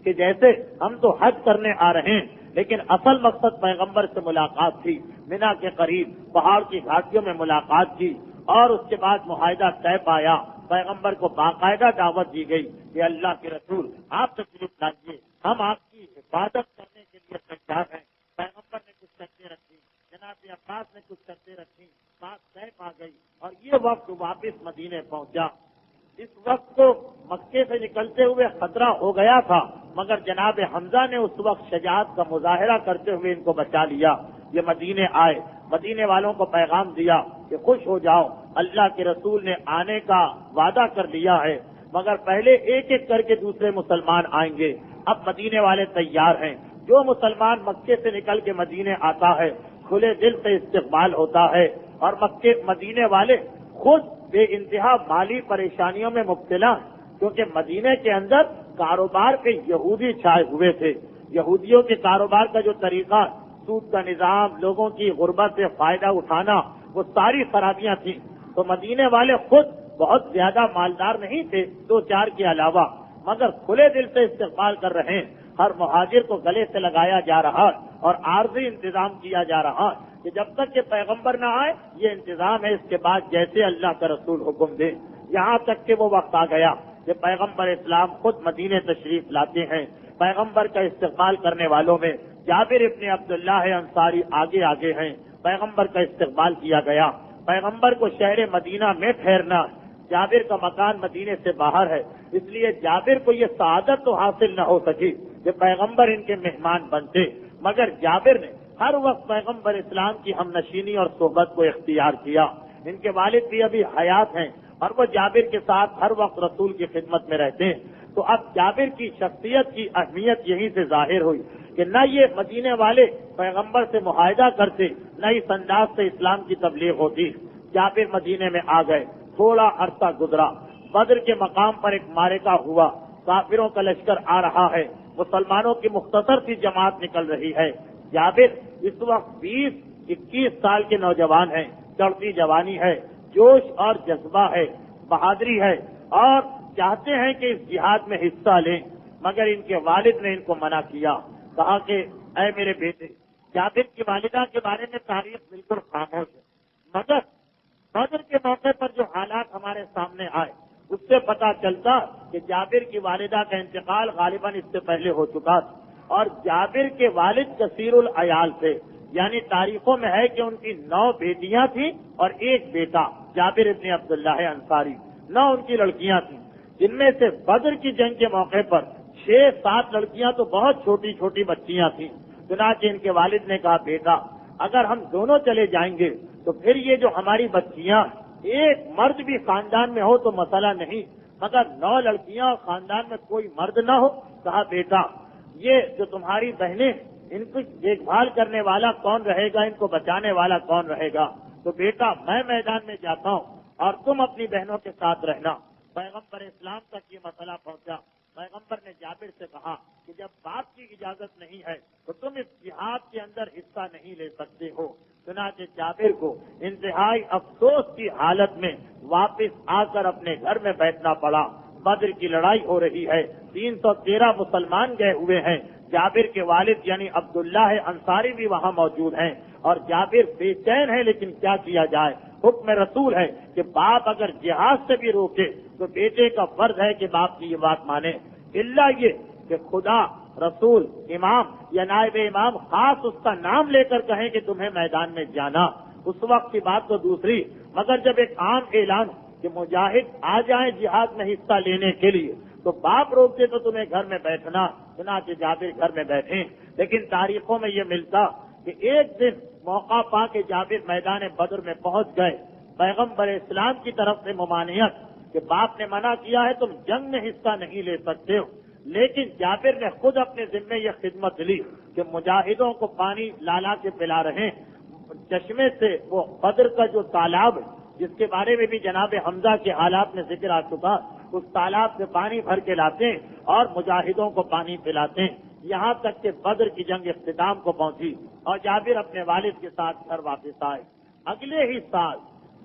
S1: کہ جیسے ہم تو حج کرنے آ رہے ہیں، لیکن اصل مقصد پیغمبر سے ملاقات تھی۔ مینا کے قریب پہاڑ کی گھاٹیوں میں ملاقات کی اور اس کے بعد معاہدہ طے پایا۔ پیغمبر کو باقاعدہ دعوت دی گئی کہ اللہ کے رسول آپ تشریف لائیے، ہم آپ کی حفاظت کرنے کے لیے تیار ہیں۔ پیغمبر نے کچھ شرطیں رکھی، جناب عباس نے کچھ شرطیں رکھی، بات طے پا گئی اور یہ وقت واپس مدینے پہنچا۔ اس وقت تو مکے سے نکلتے ہوئے خطرہ ہو گیا تھا، مگر جناب حمزہ نے اس وقت شجاعت کا مظاہرہ کرتے ہوئے ان کو بچا لیا۔ یہ مدینے آئے، مدینے والوں کو پیغام دیا کہ خوش ہو جاؤ، اللہ کے رسول نے آنے کا وعدہ کر لیا ہے، مگر پہلے ایک ایک کر کے دوسرے مسلمان آئیں گے۔ اب مدینے والے تیار ہیں، جو مسلمان مکے سے نکل کے مدینے آتا ہے کھلے دل سے استقبال ہوتا ہے، اور مکے مدینے والے خود بے انتہا مالی پریشانیوں میں مبتلا ہیں، کیونکہ مدینے کے اندر کاروبار کے یہودی چھائے ہوئے تھے۔ یہودیوں کے کاروبار کا جو طریقہ، سود کا نظام، لوگوں کی غربت سے فائدہ اٹھانا، وہ ساری خرابیاں تھیں۔ تو مدینے والے خود بہت زیادہ مالدار نہیں تھے، دو چار کے علاوہ، مگر کھلے دل سے استقبال کر رہے ہیں۔ ہر مہاجر کو گلے سے لگایا جا رہا اور عارضی انتظام کیا جا رہا کہ جب تک کہ پیغمبر نہ آئے یہ انتظام ہے، اس کے بعد جیسے اللہ کا رسول حکم دے۔ یہاں تک کہ وہ وقت آ گیا کہ پیغمبر اسلام خود مدینے تشریف لاتے ہیں۔ پیغمبر کا استقبال کرنے والوں میں جابر ابن عبداللہ انصاری آگے آگے ہیں۔ پیغمبر کا استقبال کیا گیا۔ پیغمبر کو شہر مدینہ میں ٹھہرنا، جابر کا مکان مدینے سے باہر ہے، اس لیے جابر کو یہ سعادت تو حاصل نہ ہو سکی کہ پیغمبر ان کے مہمان بنتے، مگر جابر نے ہر وقت پیغمبر اسلام کی ہم نشینی اور صحبت کو اختیار کیا۔ ان کے والد بھی ابھی حیات ہیں اور وہ جابر کے ساتھ ہر وقت رسول کی خدمت میں رہتے ہیں۔ تو اب جابر کی شخصیت کی اہمیت یہیں سے ظاہر ہوئی کہ نہ یہ مدینے والے پیغمبر سے معاہدہ کرتے، نہ اس انداز سے اسلام کی تبلیغ ہوتی۔ جابر مدینے میں آ گئے، تھوڑا عرصہ گزرا، بدر کے مقام پر ایک معرکہ ہوا، کافروں کا لشکر آ رہا ہے، مسلمانوں کی مختصر سی جماعت نکل رہی ہے۔ جابر اس وقت 20-21 سال کے نوجوان ہیں، چڑھتی جوانی ہے، جوش اور جذبہ ہے، بہادری ہے، اور چاہتے ہیں کہ اس جہاد میں حصہ لیں، مگر ان کے والد نے ان کو منع کیا، کہا کہ اے میرے بیٹے، جابر کی والدہ کے بارے میں تاریخ بالکل خاموش ہے، مگر بدر کے موقع پر جو حالات ہمارے سامنے آئے اس سے پتا چلتا کہ جابر کی والدہ کا انتقال غالباً اس سے پہلے ہو چکا تھا، اور جابر کے والد کثیر العیال تھے، یعنی تاریخوں میں ہے کہ ان کی 9 بیٹیاں تھیں اور 1 بیٹا جابر ابن عبداللہ انصاری، 9 ان کی لڑکیاں تھیں، جن میں سے بدر کی جنگ کے موقع پر 6-7 لڑکیاں تو بہت چھوٹی چھوٹی بچیاں تھیں۔ چنانچہ ان کے والد نے کہا بیٹا اگر ہم دونوں چلے جائیں گے تو پھر یہ جو ہماری بچیاں، ایک مرد بھی خاندان میں ہو تو مسئلہ نہیں، مگر 9 لڑکیاں اور خاندان میں کوئی مرد نہ ہو، کہا بیٹا یہ جو تمہاری بہنیں، ان کی دیکھ بھال کرنے والا کون رہے گا، ان کو بچانے والا کون رہے گا؟ تو بیٹا میں میدان میں جاتا ہوں اور تم اپنی بہنوں کے ساتھ رہنا۔ پیغمبر اسلام تک یہ مسئلہ پہنچا۔ پیغمبر نے جابر سے کہا کہ جب باپ کی اجازت نہیں ہے تو تم اس جہاد کے اندر حصہ نہیں لے سکتے ہو۔ چنانچہ جابر کو انتہائی افسوس کی حالت میں واپس آ کر اپنے گھر میں بیٹھنا پڑا۔ بدر کی لڑائی ہو رہی ہے، 313 مسلمان گئے ہوئے ہیں، جابر کے والد یعنی عبداللہ انصاری بھی وہاں موجود ہیں، اور جابر بے چین ہے، لیکن کیا کیا جائے، حکم رسول ہے کہ باپ اگر جہاد سے بھی روکے تو بیٹے کا فرض ہے کہ باپ کی یہ بات مانے، الا یہ کہ خدا، رسول، امام یا نائب امام خاص اس کا نام لے کر کہیں کہ تمہیں میدان میں جانا، اس وقت کی بات تو دوسری، مگر جب ایک عام اعلان کہ مجاہد آ جائیں جہاد میں حصہ لینے کے لیے تو باپ روکتے تو تمہیں گھر میں بیٹھنا، چنانچہ جابر گھر میں بیٹھے۔ لیکن تاریخوں میں یہ ملتا کہ ایک دن موقع پا کے جابر میدان بدر میں پہنچ گئے، پیغمبر اسلام کی طرف سے ممانعت کہ باپ نے منع کیا ہے تم جنگ میں حصہ نہیں لے سکتے ہو، لیکن جابر نے خود اپنے ذمے یہ خدمت لی کہ مجاہدوں کو پانی لالا کے پلا رہے ہیں، چشمے سے وہ بدر کا جو تالاب ہے جس کے بارے میں بھی جناب حمزہ کے حالات میں ذکر آ چکا، اس تالاب سے پانی بھر کے لاتے ہیں اور مجاہدوں کو پانی پلاتے ہیں۔ یہاں تک کہ بدر کی جنگ اختتام کو پہنچی اور جابر اپنے والد کے ساتھ گھر واپس آئے۔ اگلے ہی سال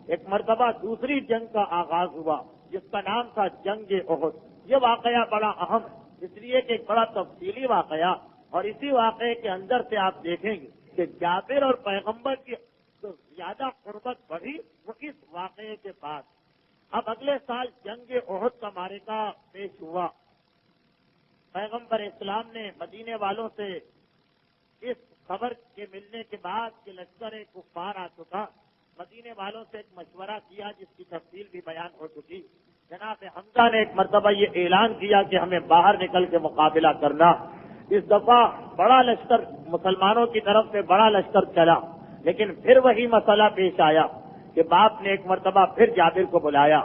S1: ایک مرتبہ دوسری جنگ کا آغاز ہوا جس کا نام تھا جنگ احد۔ یہ واقعہ بڑا اہم ہے اس لیے کہ ایک بڑا تفصیلی واقعہ، اور اسی واقعے کے اندر سے آپ دیکھیں گے کہ جابر اور پیغمبر کی جو زیادہ قربت بڑھی وہ اس واقعے کے بعد۔ اب اگلے سال جنگ احد کا معرکہ پیش ہوا۔ پیغمبر اسلام نے مدینے والوں سے اس خبر کے ملنے کے بعد کہ لشکر کفار آ چکا، مدینے والوں سے ایک مشورہ کیا جس کی تفصیل بھی بیان ہو چکی۔ جناب حمزہ نے ایک مرتبہ یہ اعلان کیا کہ ہمیں باہر نکل کے مقابلہ کرنا۔ اس دفعہ بڑا لشکر مسلمانوں کی طرف سے بڑا لشکر چلا، لیکن پھر وہی مسئلہ پیش آیا کہ باپ نے ایک مرتبہ پھر جابر کو بلایا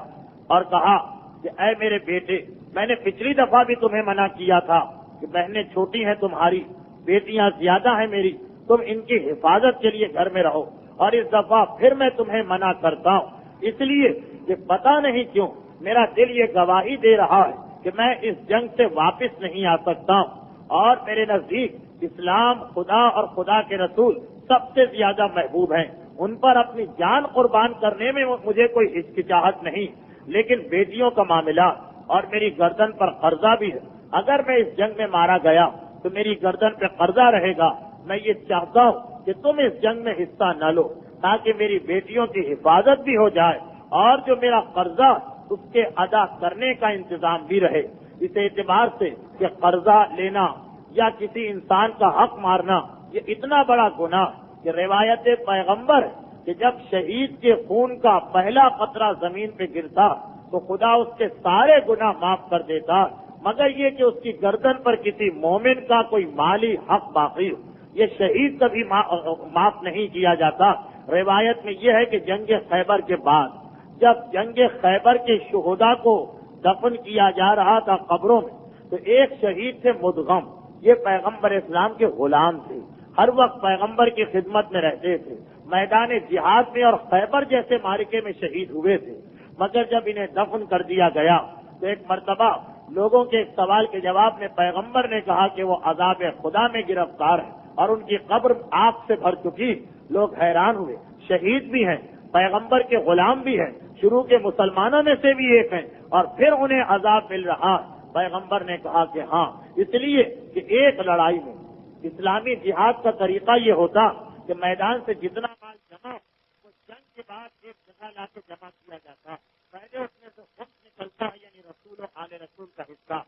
S1: اور کہا کہ اے میرے بیٹے، میں نے پچھلی دفعہ بھی تمہیں منع کیا تھا کہ بہنیں چھوٹی ہیں تمہاری، بیٹیاں زیادہ ہیں میری، تم ان کی حفاظت کے لیے گھر میں رہو، اور اس دفعہ پھر میں تمہیں منع کرتا ہوں اس لیے کہ پتہ نہیں کیوں میرا دل یہ گواہی دے رہا ہے کہ میں اس جنگ سے واپس نہیں آ سکتا ہوں، اور میرے نزدیک اسلام، خدا اور خدا کے رسول سب سے زیادہ محبوب ہیں، ان پر اپنی جان قربان کرنے میں مجھے کوئی ہچکچاہٹ نہیں، لیکن بیٹیوں کا معاملہ اور میری گردن پر قرضہ بھی ہے، اگر میں اس جنگ میں مارا گیا تو میری گردن پہ قرضہ رہے گا۔ میں یہ چاہتا ہوں کہ تم اس جنگ میں حصہ نہ لو تاکہ میری بیٹیوں کی حفاظت بھی ہو جائے اور جو میرا قرضہ اس کے ادا کرنے کا انتظام بھی رہے۔ اس اعتبار سے کہ قرضہ لینا یا کسی انسان کا حق مارنا یہ اتنا بڑا گناہ کہ روایت پیغمبر ہے کہ جب شہید کے خون کا پہلا قطرہ زمین پہ گرتا تو خدا اس کے سارے گناہ معاف کر دیتا، مگر یہ کہ اس کی گردن پر کسی مومن کا کوئی مالی حق باقی ہو، یہ شہید کبھی معاف نہیں کیا جاتا۔ روایت میں یہ ہے کہ جنگ خیبر کے بعد جب جنگ خیبر کے شہداء کو دفن کیا جا رہا تھا قبروں میں، تو ایک شہید تھے مدغم، یہ پیغمبر اسلام کے غلام تھے، ہر وقت پیغمبر کی خدمت میں رہتے تھے، میدان جہاد میں اور خیبر جیسے معرکے میں شہید ہوئے تھے، مگر جب انہیں دفن کر دیا گیا تو ایک مرتبہ لوگوں کے ایک سوال کے جواب میں پیغمبر نے کہا کہ وہ عذاب خدا میں گرفتار ہیں اور ان کی قبر آگ سے بھر چکی۔ لوگ حیران ہوئے، شہید بھی ہیں، پیغمبر کے غلام بھی ہیں، شروع کے مسلمانوں میں سے بھی ایک ہیں، اور پھر انہیں عذاب مل رہا۔ پیغمبر نے کہا کہ ہاں، اس لیے کہ ایک لڑائی میں اسلامی جہاد کا طریقہ یہ ہوتا کہ میدان سے جتنا مال جمع وہ جنگ کے بعد ایک جگہ لا کے جمع کیا جاتا، پہلے اس میں سے خود نکلتا ہے، یعنی رسول و آل رسول کا حصہ،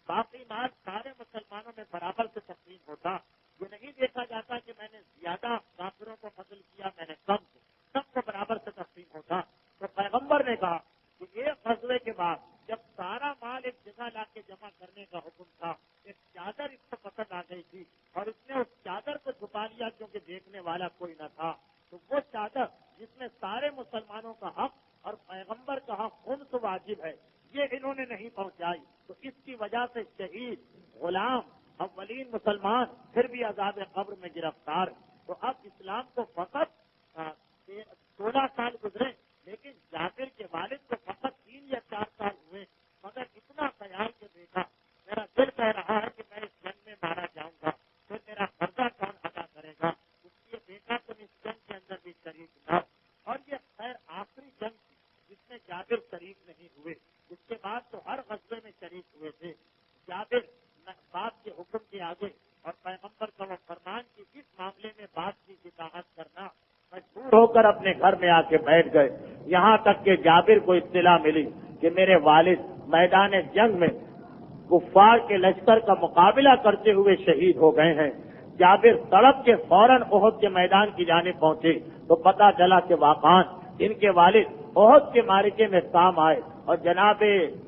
S1: باقی مال سارے مسلمانوں میں برابر سے تقسیم ہوتا۔ یہ نہیں دیکھا جاتا کہ میں نے زیادہ کافروں کو قتل کیا، میں نے کم کو، سب کو برابر سے تقسیم ہوتا۔ تو پیغمبر نے کہا کہ ایک غزوے کے بعد جب سارا مال ایک جگہ لا کے جمع کرنے کا حکم تھا، ایک چادر اس کو پسند آ گئی تھی اور اس نے اس چادر کو چھپا لیا کیونکہ دیکھنے والا کوئی نہ تھا، تو وہ چادر جس میں سارے مسلمانوں کا حق اور پیغمبر کا حق خمس واجب ہے، یہ انہوں نے نہیں پہنچائی، تو اس کی وجہ سے شہید، غلام، اولین مسلمان پھر بھی عذاب قبر میں گرفتار۔ تو اب اسلام کو فقط 16 سال گزرے، لیکن جابر کے والد کو فقط 3 یا 4 سال ہوئے، مگر اتنا خیال کے بیٹا میرا دل کہہ رہا ہے کہ میں اس جنگ میں مارا جاؤں گا، پھر میرا قرضہ کون ادا کرے گا، اس لیے بیٹا تم اس جنگ کے اندر بھی شریک نہ۔ اور یہ خیر آخری جنگ تھی جس میں جابر شریک نہیں ہوئے، اس کے بعد تو ہر غزوے میں شریک ہوئے تھے۔ جابر باپ کے حکم کے آگے اور پیغمبر کا وہ فرمان کی اس معاملے میں باپ کی اطاعت کرنا مجبور ہو کر اپنے گھر میں آ کے بیٹھ گئے، یہاں تک کہ جابر کو اطلاع ملی کہ میرے والد میدان جنگ میں کفار کے لشکر کا مقابلہ کرتے ہوئے شہید ہو گئے ہیں۔ جابر تڑپ کے فوراً احد کے میدان کی جانب پہنچے تو پتہ چلا کہ واقعاً ان کے والد احد کے معرکے میں کام آئے، اور جناب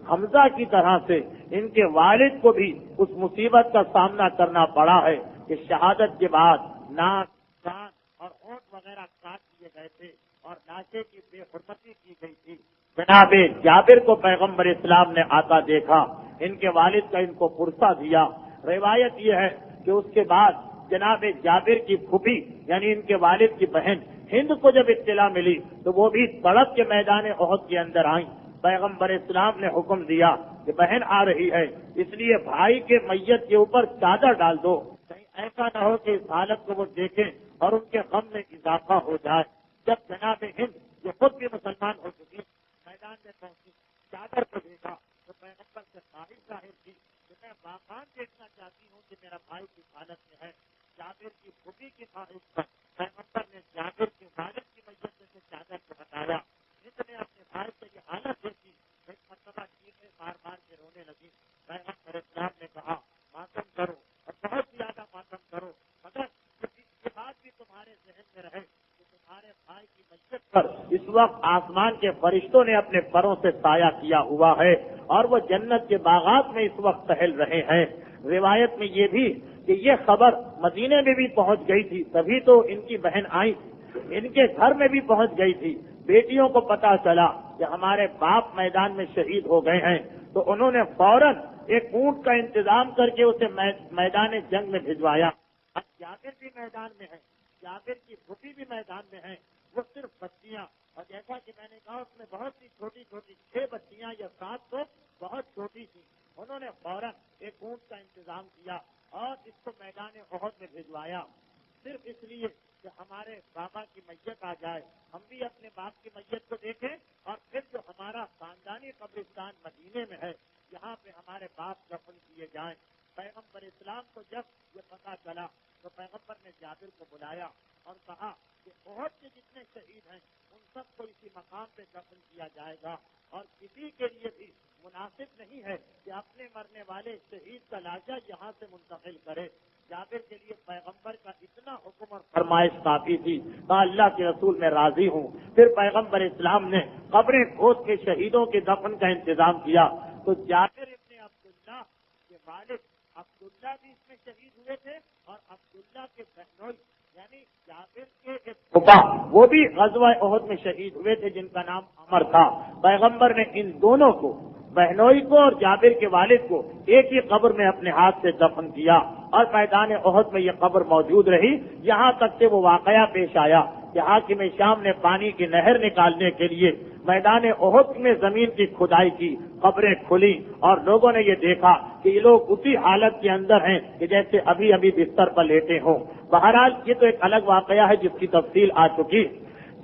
S1: حمزہ کی طرح سے ان کے والد کو بھی اس مصیبت کا سامنا کرنا پڑا ہے کہ شہادت کے بعد ناک، کان اور ہونٹ وغیرہ کاٹ دیے گئے تھے اور لاشیں کی بے حرمتی کی گئی تھی۔ جناب جابر کو پیغمبر اسلام نے آتا دیکھا، ان کے والد کا ان کو پرسہ دیا۔ روایت یہ ہے کہ اس کے بعد جناب جابر کی پھوپھی یعنی ان کے والد کی بہن ہند کو جب اطلاع ملی تو وہ بھی تڑپ کے میدان احد کے اندر آئیں۔ پیغمبر اسلام نے حکم دیا کہ بہن آ رہی ہے، اس لیے بھائی کے میت کے اوپر چادر ڈال دو، کہیں ایسا نہ ہو کہ اس حالت کو وہ دیکھیں اور ان کے غم میں اضافہ ہو جائے۔ جب جناب ہند جو خود بھی مسلمان ہو چکی میدان میں پہنچی، چادر کو دیکھا تو پیغمبر سے خواہش ظاہر کی کہ میں باقاعد دیکھنا چاہتی ہوں کہ میرا بھائی کس حالت میں ہے۔ جابر کی پھوپھی کی خواہش پر پیغمبر نے جابر کی والد کی میت سے چادر کو ہٹایا۔ ہند نے اپنے بھائی سے یہ حالت دیکھی، ایک مرتبہ چیخیں مار مار کے رونے لگی۔ پیغمبر اسلام نے کہا ماتم کرو اور بہت زیادہ ماتم کرو، مگر یہ بات بھی تمہارے ذہن میں رہے کہ تمہارے بھائی کی میت پر اس وقت آسمان کے فرشتوں نے اپنے پروں سے سایہ کیا ہوا ہے اور وہ جنت کے باغات میں اس وقت ٹہل رہے ہیں۔ روایت میں یہ بھی کہ یہ خبر مدینے میں بھی پہنچ گئی تھی، تبھی تو ان کی بہن آئی تھی، ان کے گھر میں بھی پہنچ گئی تھی۔ بیٹیوں کو پتا چلا کہ ہمارے باپ میدان میں شہید ہو گئے ہیں، تو انہوں نے فوراً ایک اونٹ کا انتظام کر کے اسے میدان جنگ میں بھجوایا۔ اب جابر بھی میدان میں ہے، جابر کی پھوپھی بھی میدان میں ہے، وہ صرف بچیاں، اور جیسا کہ میں نے کہا اس میں بہت سی چھوٹی چھوٹی 6 بچیاں یا 7 تو بہت چھوٹی تھی۔ انہوں نے فوراً ایک اونٹ کا انتظام کیا اور اس کو میدان احد میں بھجوایا، صرف اس لیے کہ ہمارے بابا کی میت آ جائے، ہم بھی اپنے باپ کی میت کو دیکھیں اور پھر جو ہمارا خاندانی قبرستان مدینے میں ہے یہاں پہ ہمارے باپ دفن کیے جائیں۔ پیغمبر اسلام کو جب یہ پتا چلا تو پیغمبر نے جابر کو بلایا اور کہا کہ احد کے جتنے شہید ہیں ان سب کو اسی مقام پہ دفن کیا جائے گا، اور کسی کے لیے بھی مناسب نہیں ہے کہ اپنے مرنے والے شہید کا لاشا یہاں سے منتقل کرے۔ جابر کے لیے پیغمبر کا اتنا حکم اور فرمائش کافی تھی، کہا اللہ کے رسول میں راضی ہوں۔ پھر پیغمبر اسلام نے قبریں کھود کے شہیدوں کے دفن کا انتظام کیا، تو جابر ابن عبداللہ کے والد عبداللہ بھی اس میں شہید ہوئے تھے، اور عبداللہ کے بہنوئی یعنی جابر کے ایک پھوپھا وہ بھی غزوہ احد میں شہید ہوئے تھے جن کا نام عمر تھا۔ پیغمبر نے ان دونوں کو، بہنوئی کو اور جابر کے والد کو، ایک ہی قبر میں اپنے ہاتھ سے دفن کیا، اور میدان احد میں یہ قبر موجود رہی یہاں تک کہ وہ واقعہ پیش آیا کہ حاکم شام نے پانی کی نہر نکالنے کے لیے میدان احد میں زمین کی کھدائی کی، قبریں کھلی اور لوگوں نے یہ دیکھا کہ یہ لوگ اسی حالت کے اندر ہیں کہ جیسے ابھی ابھی بستر پر لیٹے ہوں۔ بہرحال یہ تو ایک الگ واقعہ ہے جس کی تفصیل آ چکی۔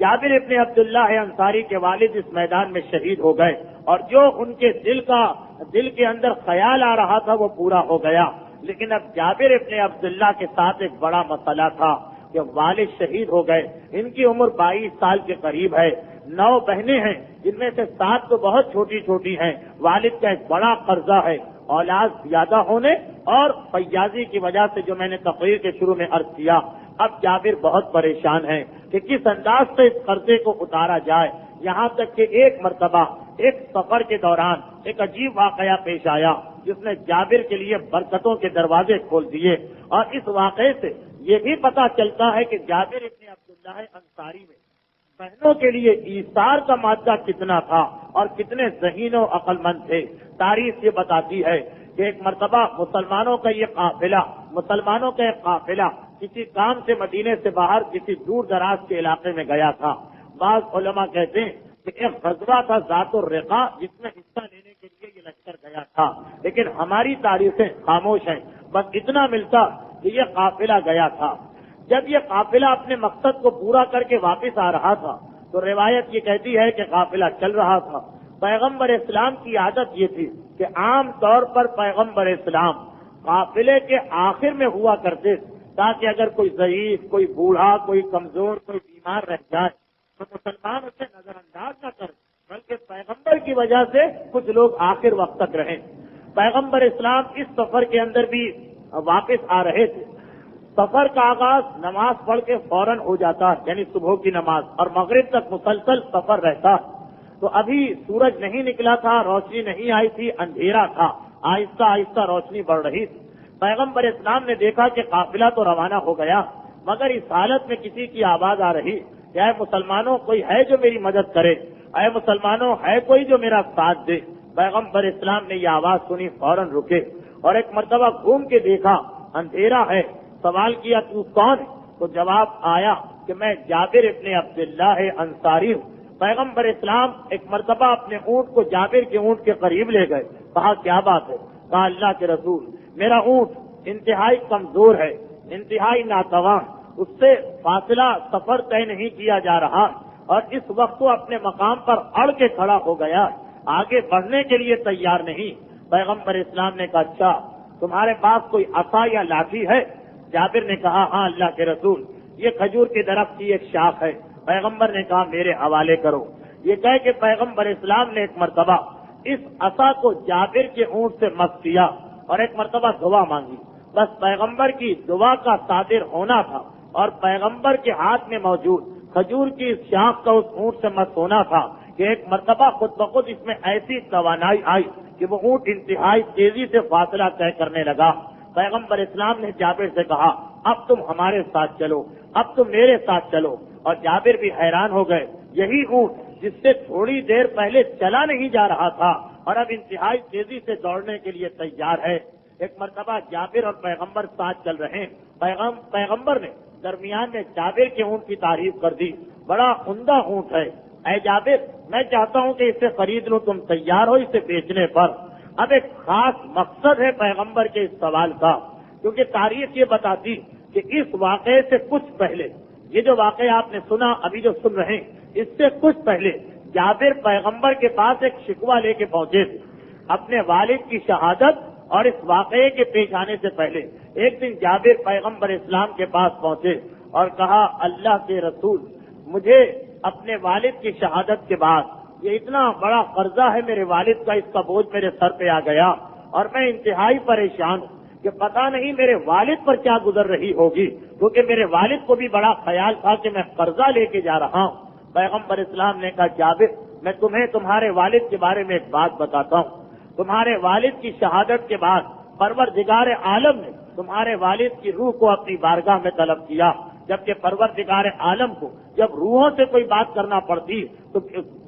S1: جابر ابن عبداللہ انصاری کے والد اس میدان میں شہید ہو گئے، اور جو ان کے دل کے اندر خیال آ رہا تھا وہ پورا ہو گیا۔ لیکن اب جابر ابن عبداللہ کے ساتھ ایک بڑا مسئلہ تھا کہ والد شہید ہو گئے، ان کی عمر 22 سال کے قریب ہے، 9 بہنیں ہیں جن میں سے 7 تو بہت چھوٹی چھوٹی ہیں، والد کا ایک بڑا قرضہ ہے، اولاد زیادہ ہونے اور فیاضی کی وجہ سے جو میں نے تقریر کے شروع میں عرض کیا۔ اب جابر بہت پریشان ہیں کہ کس انداز سے اس قرضے کو اتارا جائے، یہاں تک کہ ایک مرتبہ ایک سفر کے دوران ایک عجیب واقعہ پیش آیا جس نے جابر کے لیے برکتوں کے دروازے کھول دیے، اور اس واقعے سے یہ بھی پتا چلتا ہے کہ جابر ابن عبداللہ انصاری میں بہنوں کے لیے ایثار کا مادہ کتنا تھا اور کتنے ذہین و عقل مند تھے۔ تاریخ یہ بتاتی ہے کہ ایک مرتبہ مسلمانوں کا ایک قافلہ کسی کام سے مدینے سے باہر کسی دور دراز کے علاقے میں گیا تھا۔ بعض علماء کہتے ہیں کہ ایک غزوہ تھا ذات الرقاع جس میں حصہ لینے کے لیے یہ لشکر گیا تھا، لیکن ہماری تاریخیں خاموش ہیں، بس اتنا ملتا کہ یہ قافلہ گیا تھا۔ جب یہ قافلہ اپنے مقصد کو پورا کر کے واپس آ رہا تھا تو روایت یہ کہتی ہے کہ قافلہ چل رہا تھا۔ پیغمبر اسلام کی عادت یہ تھی کہ عام طور پر پیغمبر اسلام قافلے کے آخر میں ہوا کرتے تاکہ اگر کوئی ضعیف، کوئی بوڑھا، کوئی کمزور، کوئی بیمار رہ جائے تو مسلمان اسے نظر انداز نہ کرے، بلکہ پیغمبر کی وجہ سے کچھ لوگ آخر وقت تک رہیں۔ پیغمبر اسلام اس سفر کے اندر بھی واپس آ رہے تھے۔ سفر کا آغاز نماز پڑھ کے فوراً ہو جاتا ہے، یعنی صبح کی نماز، اور مغرب تک مسلسل سفر رہتا ہے۔ تو ابھی سورج نہیں نکلا تھا، روشنی نہیں آئی تھی، اندھیرا تھا، آہستہ آہستہ روشنی بڑھ رہی تھی۔ پیغمبر اسلام نے دیکھا کہ قافلہ تو روانہ ہو گیا، مگر اس حالت میں کسی کی آواز آ رہی کہ اے مسلمانوں، کوئی ہے جو میری مدد کرے، اے مسلمانوں، ہے کوئی جو میرا ساتھ دے۔ پیغمبر اسلام نے یہ آواز سنی، فوراً رکے اور ایک مرتبہ گھوم کے دیکھا، اندھیرا ہے۔ سوال کیا تو کون؟ تو جواب آیا کہ میں جابر ابن عبداللہ انصاری ہوں۔ پیغمبر اسلام ایک مرتبہ اپنے اونٹ کو جابر کے اونٹ کے قریب لے گئے کہا کیا بات ہے؟ کہا اللہ کے رسول میرا اونٹ انتہائی کمزور ہے، انتہائی ناتواں، اس سے فاصلہ سفر طے نہیں کیا جا رہا، اور اس وقت وہ اپنے مقام پر اڑ کے کھڑا ہو گیا، آگے بڑھنے کے لیے تیار نہیں۔ پیغمبر اسلام نے کہا اچھا تمہارے پاس کوئی عصا یا لاٹھی ہے؟ جابر نے کہا ہاں اللہ کے رسول یہ کھجور کے درخت کی ایک شاخ ہے۔ پیغمبر نے کہا میرے حوالے کرو۔ یہ کہہ کہ پیغمبر اسلام نے ایک مرتبہ اس عصا کو جابر کے اونٹ سے مس کیا اور ایک مرتبہ دعا مانگی۔ بس پیغمبر کی دعا کا صادر ہونا تھا اور پیغمبر کے ہاتھ میں موجود کھجور کی اس شاخ کا اس اونٹ سے مس ہونا تھا کہ ایک مرتبہ خود بخود اس میں ایسی توانائی آئی کہ وہ اونٹ انتہائی تیزی سے فاصلہ طے کرنے لگا۔ پیغمبر اسلام نے جابر سے کہا اب تم ہمارے ساتھ چلو، اب تم میرے ساتھ چلو، اور جابر بھی حیران ہو گئے، یہی اونٹ جس سے تھوڑی دیر پہلے چلا نہیں جا رہا تھا اور اب انتہائی تیزی سے دوڑنے کے لیے تیار ہے۔ ایک مرتبہ جابر اور پیغمبر ساتھ چل رہے ہیں، پیغمبر نے درمیان میں جابر کے اونٹ کی تعریف کر دی، بڑا عمدہ اونٹ ہے، اے جابر میں چاہتا ہوں کہ اسے خرید لوں، تم تیار ہو اسے بیچنے پر؟ اب ایک خاص مقصد ہے پیغمبر کے اس سوال کا، کیونکہ تاریخ یہ بتاتی کہ اس واقعے سے کچھ پہلے، یہ جو واقعہ آپ نے سنا ابھی جو سن رہے ہیں، اس سے کچھ پہلے جابر پیغمبر کے پاس ایک شکوہ لے کے پہنچے تھے اپنے والد کی شہادت اور اس واقعے کے پیش آنے سے پہلے۔ ایک دن جابر پیغمبر اسلام کے پاس پہنچے اور کہا اللہ کے رسول مجھے اپنے والد کی شہادت کے بعد یہ اتنا بڑا قرضہ ہے میرے والد کا، اس کا بوجھ میرے سر پہ آ گیا اور میں انتہائی پریشان ہوں کہ پتہ نہیں میرے والد پر کیا گزر رہی ہوگی، کیونکہ میرے والد کو بھی بڑا خیال تھا کہ میں قرضہ لے کے جا رہا ہوں۔ پیغمبر اسلام نے کہا جابر میں تمہیں تمہارے والد کے بارے میں ایک بات بتاتا ہوں، تمہارے والد کی شہادت کے بعد پروردگار عالم نے تمہارے والد کی روح کو اپنی بارگاہ میں طلب کیا، جبکہ پروردگار عالم کو جب روحوں سے کوئی بات کرنا پڑتی تو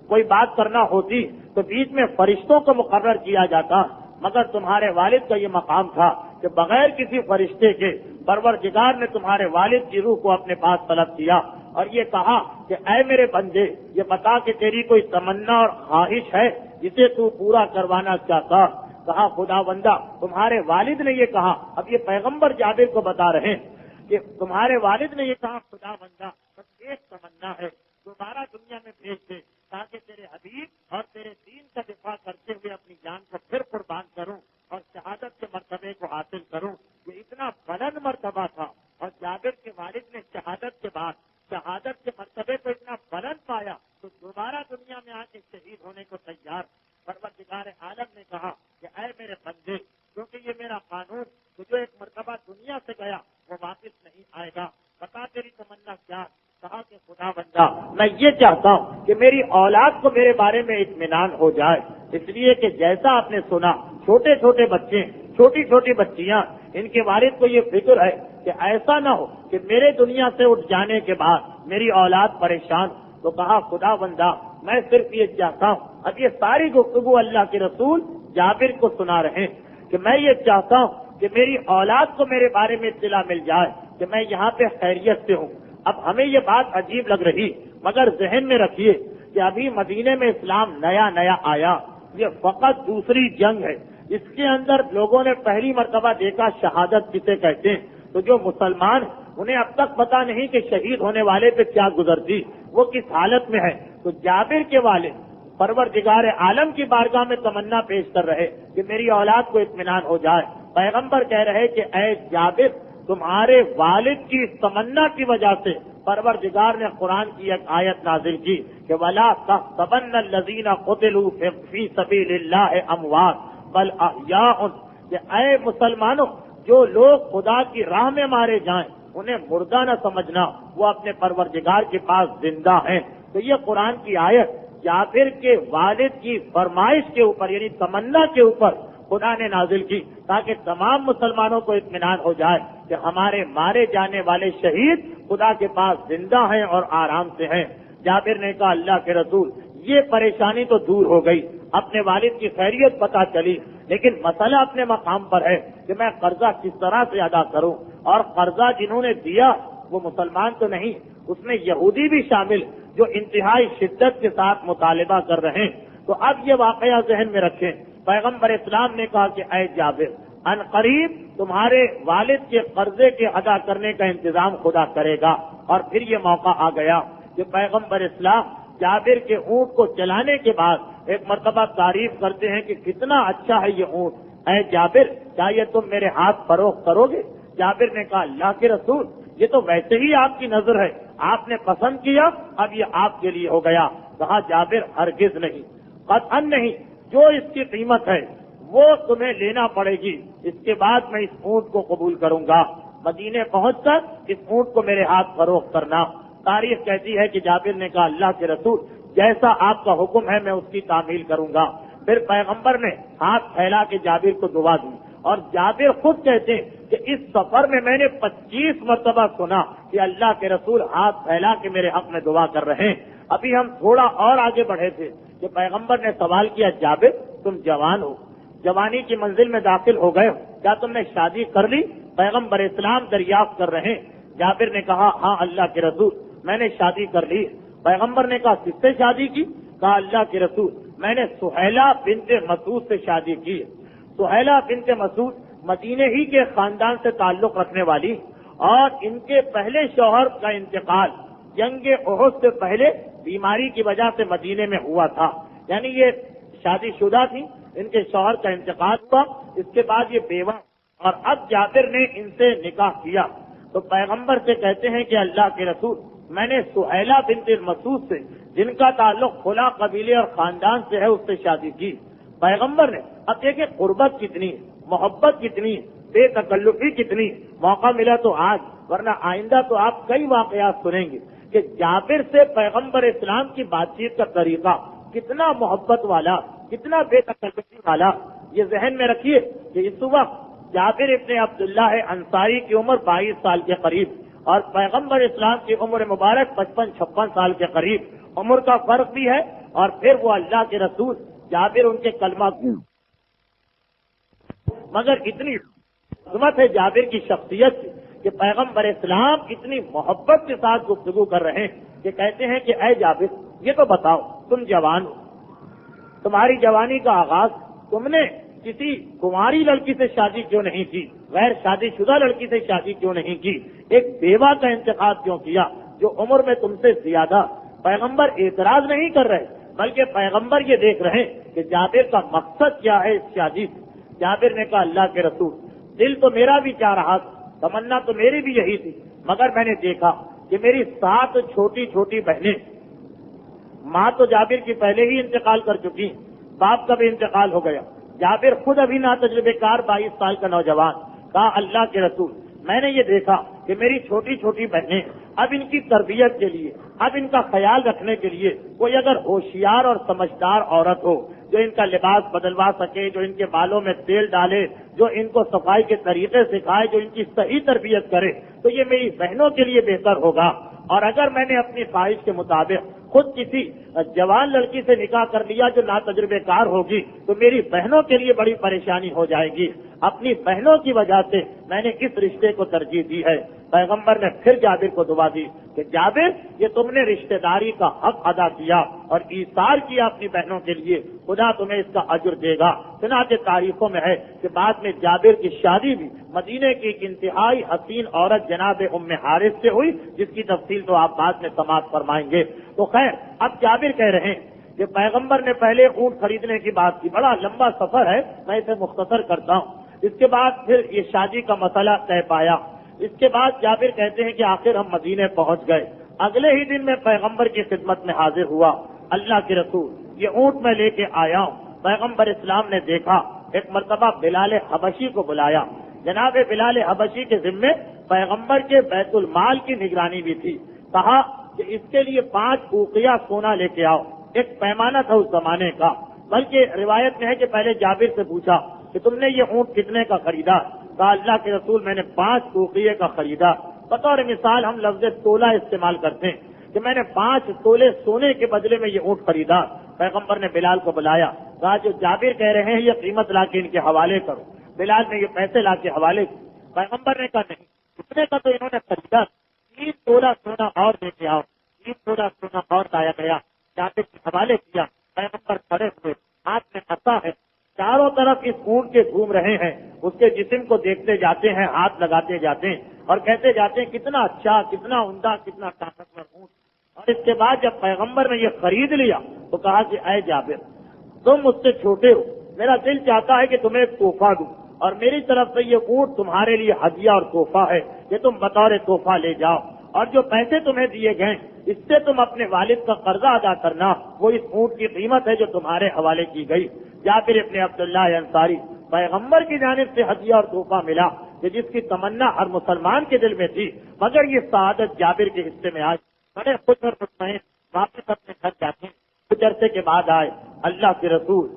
S1: کوئی بات کرنا ہوتی تو بیچ میں فرشتوں کو مقرر کیا جاتا، مگر تمہارے والد کا یہ مقام تھا کہ بغیر کسی فرشتے کے پروردگار نے تمہارے والد کی روح کو اپنے پاس طلب کیا اور یہ کہا کہ اے میرے بندے یہ بتا کہ تیری کوئی تمنا اور خواہش ہے جسے تو پورا کروانا چاہتا؟ کہا خدا بندہ تمہارے والد نے یہ کہا، اب یہ پیغمبر جابر کو بتا رہے ہیں کہ تمہارے والد نے یہ کہا خدا بندہ بس ایک تمنا ہے، دوبارہ دنیا میں بھیج دے تاکہ تیرے حبیب اور تیرے دین کا دفاع کرتے ہوئے اپنی جان کو پھر قربان کروں اور شہادت کے مرتبے کو حاصل کروں۔ یہ اتنا بلند مرتبہ تھا اور جابر کے والد نے شہادت کے بعد شہادت کے مرتبے کو اتنا بلند پایا تو دوبارہ دنیا میں آ کے شہید ہونے کو تیار۔ پروردگار عالم نے کہا کہ اے میرے بندے کیونکہ یہ میرا قانون کہ جو ایک مرتبہ دنیا سے گیا وہ واپس نہیں آئے گا، بتا تیری تمنا کیا؟ کہا کہ خدا بندہ میں یہ چاہتا ہوں کہ میری اولاد کو میرے بارے میں اطمینان ہو جائے، اس لیے کہ جیسا آپ نے سنا چھوٹے چھوٹے بچے چھوٹی چھوٹی بچیاں ان کے والد کو یہ فکر ہے کہ ایسا نہ ہو کہ میرے دنیا سے اٹھ جانے کے بعد میری اولاد پریشان۔ تو کہا خدا بندہ میں صرف یہ چاہتا ہوں، اب یہ ساری گفتگو اللہ کے رسول جابر کو سنا رہے ہیں کہ میں یہ چاہتا ہوں کہ میری اولاد کو میرے بارے میں اطلاع مل جائے کہ میں یہاں پہ خیریت سے ہوں۔ اب ہمیں یہ بات عجیب لگ رہی مگر ذہن میں رکھیے کہ ابھی مدینے میں اسلام نیا نیا آیا، یہ فقط دوسری جنگ ہے، اس کے اندر لوگوں نے پہلی مرتبہ دیکھا شہادت کسے کہتے ہیں، تو جو مسلمان انہیں اب تک پتا نہیں کہ شہید ہونے والے پہ کیا گزرتی، وہ کس حالت میں ہے۔ تو جابر کے والد پروردگار عالم کی بارگاہ میں تمنا پیش کر رہے کہ میری اولاد کو اطمینان ہو جائے۔ پیغمبر کہہ رہے کہ اے جابر تمہارے والد کی اس تمنا کی وجہ سے پروردگار نے قرآن کی ایک آیت نازل کی کہ وَلَا تَحْسَبَنَّ الَّذِينَ قُتِلُوا فِي سَبِيلِ اللَّهِ أَمْوَاتٌ بَلْ أَحْيَاءٌ، کہ اے مسلمانوں جو لوگ خدا کی راہ میں مارے جائیں انہیں مردہ نہ سمجھنا، وہ اپنے پروردگار کے پاس زندہ ہیں۔ تو یہ قرآن کی آیت جابر کے والد کی فرمائش کے اوپر یعنی تمنا کے اوپر خدا نے نازل کی تاکہ تمام مسلمانوں کو اطمینان ہو جائے کہ ہمارے مارے جانے والے شہید خدا کے پاس زندہ ہیں اور آرام سے ہیں۔ جابر نے کہا اللہ کے رسول یہ پریشانی تو دور ہو گئی، اپنے والد کی خیریت پتہ چلی، لیکن مسئلہ اپنے مقام پر ہے کہ میں قرضہ کس طرح سے ادا کروں، اور قرضہ جنہوں نے دیا وہ مسلمان تو نہیں، اس میں یہودی بھی شامل جو انتہائی شدت کے ساتھ مطالبہ کر رہے ہیں۔ تو اب یہ واقعہ ذہن میں رکھیں پیغمبر اسلام نے کہا کہ اے جابر، ان قریب تمہارے والد کے قرضے کے ادا کرنے کا انتظام خدا کرے گا۔ اور پھر یہ موقع آ گیا کہ پیغمبر اسلام جابر کے اونٹ کو چلانے کے بعد ایک مرتبہ تعریف کرتے ہیں کہ کتنا اچھا ہے یہ اونٹ، اے جابر کیا یہ تم میرے ہاتھ فروخت کرو گے؟ جابر نے کہا اللہ کے رسول، یہ تو ویسے ہی آپ کی نظر ہے، آپ نے پسند کیا، اب یہ آپ کے لیے ہو گیا۔ کہا جابر ہرگز نہیں، قطعاً نہیں، جو اس کی قیمت ہے وہ تمہیں لینا پڑے گی، اس کے بعد میں اس اونٹ کو قبول کروں گا۔ مدینے پہنچ کر اس اونٹ کو میرے ہاتھ فروخت کرنا۔ تاریخ کہتی ہے کہ جابر نے کہا اللہ کے رسول جیسا آپ کا حکم ہے میں اس کی تعمیل کروں گا۔ پھر پیغمبر نے ہاتھ پھیلا کے جابر کو دعا دی، اور جابر خود کہتے ہیں کہ اس سفر میں نے 25 مرتبہ سنا کہ اللہ کے رسول ہاتھ پھیلا کے میرے حق میں دعا کر رہے ہیں۔ ابھی ہم تھوڑا اور آگے بڑھے تھے کہ پیغمبر نے سوال کیا جابر تم جوان ہو، جوانی کی منزل میں داخل ہو گئے ہو، کیا تم نے شادی کر لی؟ پیغمبر اسلام دریافت کر رہے ہیں۔ جابر نے کہا ہاں اللہ کے رسول میں نے شادی کر لی۔ پیغمبر نے کہا کس سے شادی کی؟ کہا اللہ کے رسول میں نے سہیلہ بنت مسعود سے شادی کی۔ سہیلہ بنت مسعود مدینے ہی کے خاندان سے تعلق رکھنے والی، اور ان کے پہلے شوہر کا انتقال جنگ احد سے پہلے بیماری کی وجہ سے مدینے میں ہوا تھا، یعنی یہ شادی شدہ تھی، ان کے شوہر کا انتقال ہوا، اس کے بعد یہ بیوہ، اور اب جابر نے ان سے نکاح کیا۔ تو پیغمبر سے کہتے ہیں کہ اللہ کے رسول میں نے سہیلہ بنت مسعود سے جن کا تعلق خلا قبیلے اور خاندان سے ہے اس سے شادی کی۔ پیغمبر نے اب دیکھیں قربت کتنی، محبت کتنی، بے تکلفی کتنی، موقع ملا تو آج، ورنہ آئندہ تو آپ کئی واقعات سنیں گے کہ جابر سے پیغمبر اسلام کی بات چیت کا طریقہ کتنا محبت والا، کتنا بے تکلفی والا۔ یہ ذہن میں رکھیے کہ اس وقت جابر ابن عبداللہ انصاری کی عمر 22 سال کے قریب، اور پیغمبر اسلام کی عمر مبارک 55-56 سال کے قریب، عمر کا فرق بھی ہے، اور پھر وہ اللہ کے رسول جابر ان کے کلمہ مگر اتنی عظمت ہے جابر کی شخصیت کی کہ پیغمبر اسلام اتنی محبت کے ساتھ گفتگو کر رہے ہیں کہ کہتے ہیں کہ اے جابر یہ تو بتاؤ تم جوان ہو، تمہاری جوانی کا آغاز تم نے کسی کماری لڑکی سے شادی کیوں نہیں کی، غیر شادی شدہ لڑکی سے شادی کیوں نہیں کی، ایک بیوہ کا انتخاب کیوں کیا جو عمر میں تم سے زیادہ؟ پیغمبر اعتراض نہیں کر رہے، بلکہ پیغمبر یہ دیکھ رہے ہیں کہ جابر کا مقصد کیا ہے اس شادی سے۔ جابر نے کہا اللہ کے رسول دل تو میرا بھی چاہ رہا تھا، تمنا تو میری بھی یہی تھی، مگر میں نے دیکھا کہ میری 7 چھوٹی چھوٹی بہنیں، ماں تو جابر کی پہلے ہی انتقال کر چکی، باپ کا بھی انتقال ہو گیا، جابر خود ابھی ناتجربے کار 22 سال کا نوجوان۔ کہا اللہ کے رسول میں نے یہ دیکھا کہ میری چھوٹی چھوٹی بہنیں، اب ان کی تربیت کے لیے، اب ان کا خیال رکھنے کے لیے کوئی اگر ہوشیار اور سمجھدار عورت ہو جو ان کا لباس بدلوا سکے، جو ان کے بالوں میں تیل ڈالے، جو ان کو صفائی کے طریقے سکھائے، جو ان کی صحیح تربیت کرے، تو یہ میری بہنوں کے لیے بہتر ہوگا۔ اور اگر میں نے اپنی خواہش کے مطابق خود کسی جوان لڑکی سے نکاح کر لیا جو ناتجربے کار ہوگی تو میری بہنوں کے لیے بڑی پریشانی ہو جائے گی۔ اپنی بہنوں کی وجہ سے میں نے اس رشتے کو ترجیح دی ہے۔ پیغمبر نے پھر جابر کو دعا دی کہ جابر یہ تم نے رشتہ داری کا حق ادا کیا اور ایثار کیا اپنی بہنوں کے لیے، خدا تمہیں اس کا اجر دے گا۔ چنانچہ تاریخوں میں ہے کہ بعد میں جابر کی شادی بھی مدینے کی ایک انتہائی حسین عورت جناب ام حارث سے ہوئی، جس کی تفصیل تو آپ بعد میں سماعت فرمائیں گے۔ تو خیر اب جابر کہہ رہے ہیں کہ پیغمبر نے پہلے اونٹ خریدنے کی بات کی، بڑا لمبا سفر ہے میں اسے مختصر کرتا ہوں۔ اس کے بعد پھر یہ شادی کا مسئلہ طے پایا۔ اس کے بعد جابر کہتے ہیں کہ آخر ہم مدینے پہنچ گئے۔ اگلے ہی دن میں پیغمبر کی خدمت میں حاضر ہوا۔ اللہ کے رسول یہ اونٹ میں لے کے آیا ہوں۔ پیغمبر اسلام نے دیکھا، ایک مرتبہ بلال حبشی کو بلایا۔ جناب بلال حبشی کے ذمے پیغمبر کے بیت المال کی نگرانی بھی تھی۔ کہا کہ اس کے لیے 5 اوقیہ سونا لے کے آؤ۔ ایک پیمانہ تھا اس زمانے کا، بلکہ روایت میں ہے کہ پہلے جابر سے پوچھا کہ تم نے یہ اونٹ کتنے کا خریدا؟ کہا اللہ کے رسول میں نے 5 اوقیے کا خریدا۔ بطور مثال ہم لفظ تولہ استعمال کرتے ہیں کہ میں نے 5 تولے سونے کے بدلے میں یہ اونٹ خریدا۔ پیغمبر نے بلال کو بلایا، کہا جو جابر کہہ رہے ہیں یہ قیمت لا کے ان کے حوالے کرو۔ بلال نے یہ پیسے لا کے حوالے کیے۔ پیغمبر نے کہا نہیں، اتنے کا تو انہوں نے خریدا، 3 تولہ سونا اور دے کے آؤ۔ 3 تولہ سونا اور لایا گیا، جابر کے حوالے کیا۔ پیغمبر کھڑے ہوئے، ہاتھ میں عصا ہے، چاروں اس اونٹ کے گھوم رہے ہیں، اس کے جسم کو دیکھتے جاتے ہیں، ہاتھ لگاتے جاتے ہیں اور کہتے جاتے ہیں کتنا اچھا، کتنا عمدہ، کتنا طاقتور اونٹ۔ اور اس کے بعد جب پیغمبر نے یہ خرید لیا تو کہا کہ اے جابر، تم مجھ سے چھوٹے ہو، میرا دل چاہتا ہے کہ تمہیں ایک تحفہ دوں، اور میری طرف سے یہ اونٹ تمہارے لیے ہدیہ اور تحفہ ہے کہ تم بطور تحفہ لے جاؤ، اور جو پیسے تمہیں دیے گئے اس سے تم اپنے والد کا قرضہ ادا کرنا، وہ اس اونٹ کی قیمت ہے جو تمہارے حوالے کی گئی۔ جابر ابن عبداللہ انصاری، پیغمبر کی جانب سے ہدیہ اور تحفہ ملا کہ جس کی تمنا ہر مسلمان کے دل میں تھی، مگر یہ سعادت جابر کے حصے میں آئی۔ بڑے خوش اور مطمئن واپس اپنے گھر جاتے ہیں۔ کچھ عرصے کے بعد آئے اللہ کے رسول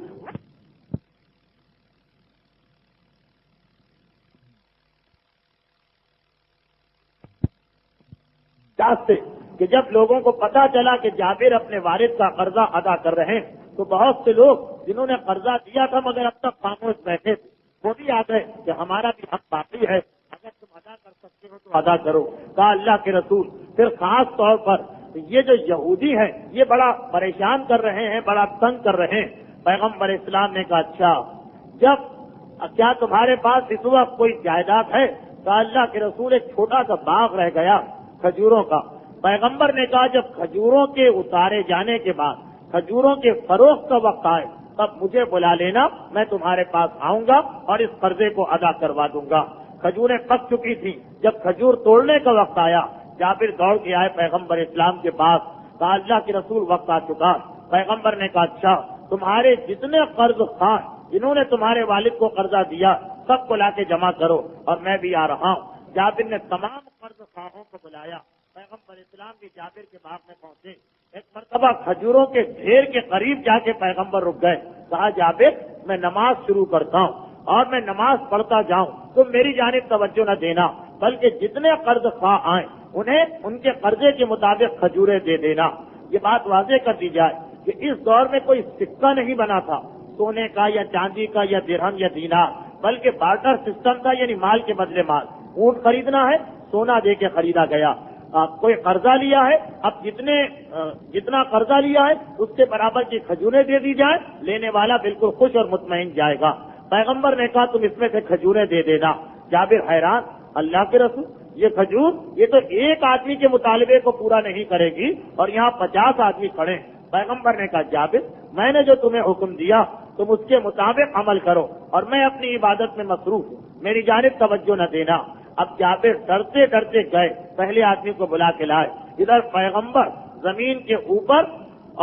S1: سے کہ جب لوگوں کو پتا چلا کہ جابر اپنے والد کا قرضہ ادا کر رہے ہیں تو بہت سے لوگ جنہوں نے قرضہ دیا تھا مگر اب تک خاموش بیٹھے تھے وہ بھی آ گئے کہ ہمارا بھی حق باقی ہے، اگر تم ادا کر سکتے ہو تو ادا کرو۔ کہا اللہ کے رسول پھر خاص طور پر یہ جو یہودی ہیں یہ بڑا پریشان کر رہے ہیں، بڑا تنگ کر رہے ہیں۔ پیغمبر اسلام نے کہا اچھا کیا تمہارے پاس اس وقت کوئی جائیداد ہے؟ کہا اللہ کے رسول ایک چھوٹا سا باغ رہ گیا کھجوروں کا۔ پیغمبر نے کہا جب کھجوروں کے اتارے جانے کے بعد کھجوروں کے فروخت کا وقت آئے تب مجھے بلا لینا، میں تمہارے پاس آؤں گا اور اس قرضے کو ادا کروا دوں گا۔ کھجوریں پک چکی تھیں، جب کھجور توڑنے کا وقت آیا جابر دوڑ کے آئے پیغمبر اسلام کے پاس۔ کہا اللہ کے رسول وقت آ چکا۔ پیغمبر نے کہا اچھا تمہارے جتنے قرض خواہ جنہوں نے تمہارے والد کو قرضہ دیا سب کو لا کے جمع کرو اور میں بھی آ رہا ہوں۔ جابر نے تمام قرض خواہوں کو بلایا۔ پیغمبر اسلام بھی جابر کے باغ میں پہنچے۔ ایک مرتبہ کھجوروں کے ڈھیر کے قریب جا کے پیغمبر رک گئے۔ کہا جابر میں نماز شروع کرتا ہوں اور میں نماز پڑھتا جاؤں، تم میری جانب توجہ نہ دینا، بلکہ جتنے قرض خواہ آئیں انہیں ان کے قرضے کے مطابق کھجوریں دے دینا۔ یہ بات واضح کر دی جائے کہ اس دور میں کوئی سکہ نہیں بنا تھا سونے کا یا چاندی کا یا درہم یا دینار، بلکہ بارٹر سسٹم تھا، یعنی مال کے بدلے مال۔ اونٹ خریدنا ہے سونا دے کے خریدا گیا، کوئی قرضہ لیا ہے اب جتنا قرضہ لیا ہے اس کے برابر کی کھجوریں دے دی جائیں، لینے والا بالکل خوش اور مطمئن جائے گا۔ پیغمبر نے کہا تم اس میں سے کھجوریں دے دینا۔ جابر حیران، اللہ کے رسول یہ کھجور یہ تو ایک آدمی کے مطالبے کو پورا نہیں کرے گی اور یہاں 50 آدمی کھڑے ہیں۔ پیغمبر نے کہا جابر میں نے جو تمہیں حکم دیا تم اس کے مطابق عمل کرو اور میں اپنی عبادت میں مصروف ہوں، میری جانب توجہ نہ دینا۔ اب جابر ڈرتے ڈرتے گئے، پہلے آدمی کو بلا کے لائے۔ ادھر پیغمبر زمین کے اوپر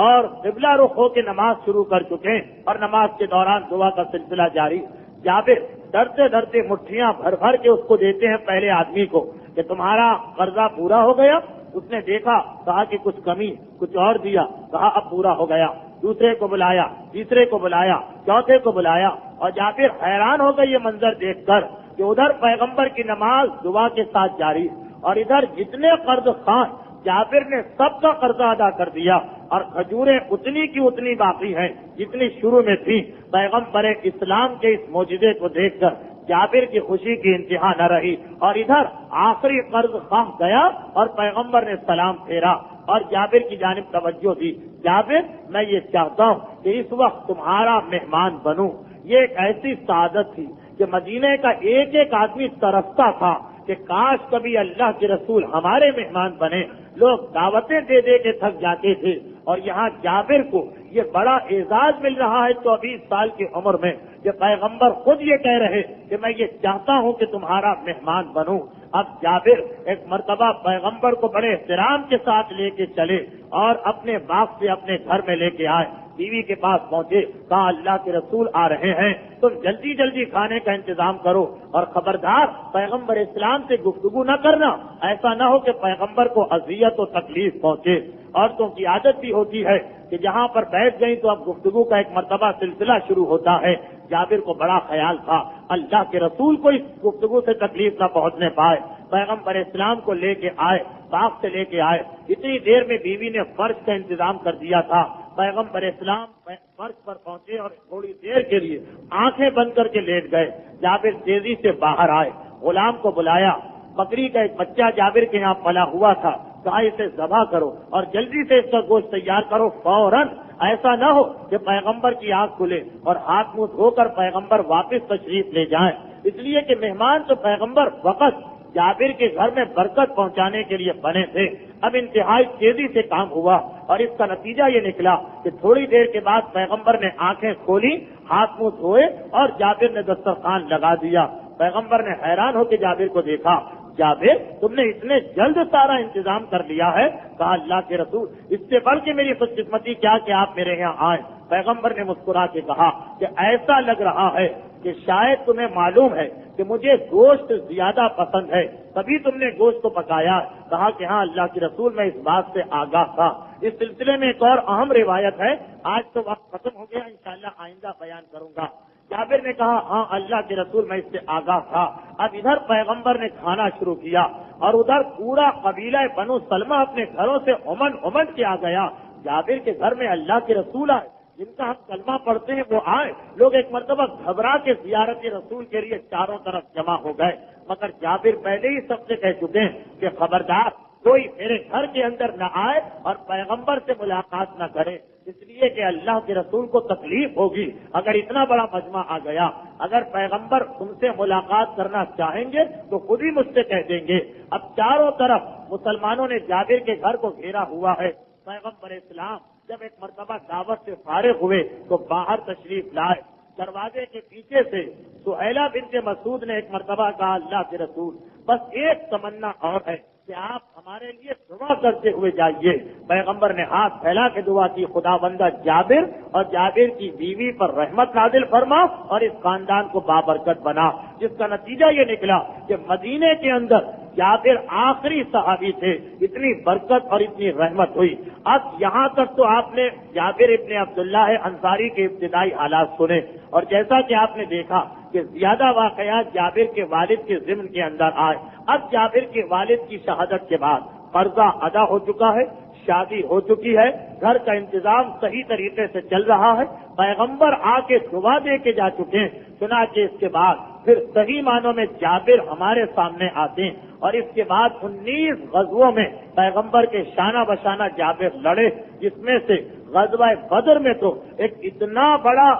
S1: اور قبلہ رخ ہو کے نماز شروع کر چکے ہیں اور نماز کے دوران دعا کا سلسلہ جاری۔ جابر ڈرتے ڈرتے مٹھیاں بھر بھر کے اس کو دیتے ہیں پہلے آدمی کو کہ تمہارا قرضہ پورا ہو گیا؟ اس نے دیکھا، کہا کہ کچھ کمی، کچھ اور دیا، کہا اب پورا ہو گیا۔ دوسرے کو بلایا، تیسرے کو بلایا، چوتھے کو بلایا، اور جابر حیران ہو گئے یہ منظر دیکھ کر کہ ادھر پیغمبر کی نماز دعا کے ساتھ جاری اور ادھر جتنے قرض خواہ جابر نے سب کا قرضہ ادا کر دیا اور کھجوریں اتنی کی اتنی باقی ہیں جتنی شروع میں تھی۔ پیغمبر اسلام کے اس معجزے کو دیکھ کر جابر کی خوشی کی انتہا نہ رہی اور ادھر آخری قرض خواہ گیا اور پیغمبر نے سلام پھیرا اور جابر کی جانب توجہ دی۔ جابر میں یہ چاہتا ہوں کہ اس وقت تمہارا مہمان بنوں۔ یہ ایک ایسی سعادت تھی کہ مدینہ کا ایک ایک آدمی ترستا تھا کہ کاش کبھی اللہ کے رسول ہمارے مہمان بنے۔ لوگ دعوتیں دے دے کے تھک جاتے تھے اور یہاں جابر کو یہ بڑا اعزاز مل رہا ہے 24 سال کی عمر میں کہ پیغمبر خود یہ کہہ رہے کہ میں یہ چاہتا ہوں کہ تمہارا مہمان بنوں۔ اب جابر ایک مرتبہ پیغمبر کو بڑے احترام کے ساتھ لے کے چلے اور اپنے باغ سے اپنے گھر میں لے کے آئے۔ بیوی کے پاس پہنچے، کہا اللہ کے رسول آ رہے ہیں، تم جلدی جلدی کھانے کا انتظام کرو اور خبردار پیغمبر اسلام سے گفتگو نہ کرنا، ایسا نہ ہو کہ پیغمبر کو اذیت و تکلیف پہنچے۔ عورتوں کی عادت بھی ہوتی ہے کہ جہاں پر بیٹھ گئی تو اب گفتگو کا ایک مرتبہ سلسلہ شروع ہوتا ہے۔ جابر کو بڑا خیال تھا اللہ کے رسول کو اس گفتگو سے تکلیف نہ پہنچنے پائے۔ پیغمبر اسلام کو لے کے آئے، باغ سے لے کے آئے، اتنی دیر میں بیوی نے فرش کا انتظام کر دیا تھا۔ پیغمبر اسلام فرش پر پہنچے اور تھوڑی دیر کے لیے آنکھیں بند کر کے لیٹ گئے۔ جابر تیزی سے باہر آئے، غلام کو بلایا، بکری کا ایک بچہ جابر کے یہاں پلا ہوا تھا، کہا اسے ذبح کرو اور جلدی سے اس کا گوشت تیار کرو۔ فوراً ایسا نہ ہو کہ پیغمبر کی آنکھ کھلے اور ہاتھ منہ دھو کر پیغمبر واپس تشریف لے جائیں، اس لیے کہ مہمان تو پیغمبر وقت جابر کے گھر میں برکت پہنچانے کے لیے بنے تھے۔ اب انتہائی تیزی سے کام ہوا اور اس کا نتیجہ یہ نکلا کہ تھوڑی دیر کے بعد پیغمبر نے آنکھیں کھولی، ہاتھ منہ دھوئے اور جابر نے دسترخوان لگا دیا۔ پیغمبر نے حیران ہو کے جابر کو دیکھا، جابر تم نے اتنے جلد سارا انتظام کر لیا ہے؟ کہا اللہ کے رسول اس سے بڑھ کے میری خوش قسمتی کیا کہ آپ میرے یہاں آئے۔ پیغمبر نے مسکرا کے کہا کہ ایسا لگ رہا ہے کہ شاید تمہیں معلوم ہے کہ مجھے گوشت زیادہ پسند ہے، تبھی تم نے گوشت کو پکایا۔ کہا کہ ہاں اللہ کے رسول میں اس بات سے آگاہ تھا۔ اس سلسلے میں ایک اور اہم روایت ہے، آج تو وقت ختم ہو گیا، انشاءاللہ آئندہ بیان کروں گا۔ جابر نے کہا ہاں اللہ کے رسول میں اس سے آگاہ تھا۔ اب ادھر پیغمبر نے کھانا شروع کیا اور ادھر پورا قبیلہ بنو سلمہ اپنے گھروں سے امن کے آ گیا۔ جابر کے گھر میں اللہ کے رسول آئے، جن کا ہم کلمہ پڑھتے ہیں وہ آئے۔ لوگ ایک مرتبہ گھبرا کے زیارت رسول کے لیے چاروں طرف جمع ہو گئے، مگر جابر پہلے ہی سب سے کہہ چکے ہیں کہ خبردار کوئی میرے گھر کے اندر نہ آئے اور پیغمبر سے ملاقات نہ کرے، اس لیے کہ اللہ کے رسول کو تکلیف ہوگی اگر اتنا بڑا مجمع آ گیا۔ اگر پیغمبر تم سے ملاقات کرنا چاہیں گے تو خود ہی مجھ سے کہہ دیں گے۔ اب چاروں طرف مسلمانوں نے جابر کے گھر کو گھیرا ہوا ہے۔ پیغمبر اسلام جب ایک مرتبہ دعوت سے فارغ ہوئے تو باہر تشریف لائے۔ دروازے کے پیچھے سے سہیلہ بنت مسعود نے ایک مرتبہ کہا اللہ کے رسول بس ایک تمنا اور ہے کہ آپ ہمارے لیے دعا کرتے ہوئے جائیے۔ پیغمبر نے ہاتھ پھیلا کے دعا کی، خدا بندہ جابر اور جابر کی بیوی پر رحمت نازل فرما اور اس خاندان کو بابرکت بنا، جس کا نتیجہ یہ نکلا کہ مدینے کے اندر جابر آخری صحابی تھے، اتنی برکت اور اتنی رحمت ہوئی۔ اب یہاں تک تو آپ نے جابر ابن عبداللہ انصاری کے ابتدائی حالات سنے، اور جیسا کہ آپ نے دیکھا کہ زیادہ واقعات جابر کے والد کے ضمن کے اندر آئے۔ اب جابر کے والد کی شہادت کے بعد قرضہ ادا ہو چکا ہے، شادی ہو چکی ہے، گھر کا انتظام صحیح طریقے سے چل رہا ہے، پیغمبر آ کے دعا دے کے جا چکے ہیں۔ چنانچہ اس کے بعد پھر صحیح معنوں میں جابر ہمارے سامنے آتے ہیں، اور اس کے بعد 19 غزووں میں پیغمبر کے شانہ بشانہ جابر لڑے، جس میں سے غزوہ بدر میں تو ایک اتنا بڑا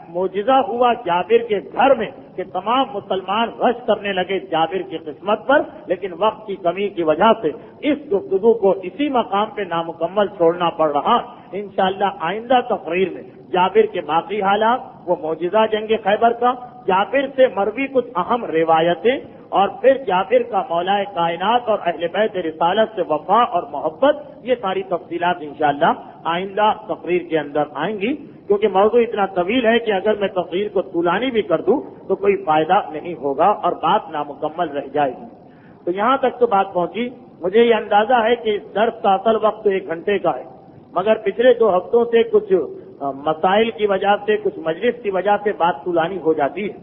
S1: معجزہ ہوا جابر کے گھر میں کہ تمام مسلمان رش کرنے لگے جابر کی قسمت پر، لیکن وقت کی کمی کی وجہ سے اس گفتگو کو اسی مقام پہ نامکمل چھوڑنا پڑ رہا۔ انشاءاللہ آئندہ تقریر میں جابر کے باقی حالات، وہ معجزہ جنگ خیبر کا، جابر سے مروی کچھ اہم روایتیں، اور پھر جابر کا مولا کائنات اور اہل بیت رسالت سے وفا اور محبت، یہ ساری تفصیلات انشاءاللہ آئندہ تقریر کے اندر آئیں گی، کیونکہ موضوع اتنا طویل ہے کہ اگر میں تقریر کو طولانی بھی کر دوں تو کوئی فائدہ نہیں ہوگا اور بات نامکمل رہ جائے گی۔ تو یہاں تک تو بات پہنچی۔ مجھے یہ اندازہ ہے کہ اس درس کا اصل وقت 1 گھنٹے کا ہے، مگر پچھلے 2 ہفتوں سے کچھ مسائل کی وجہ سے، کچھ مجلس کی وجہ سے بات طولانی ہو جاتی ہے،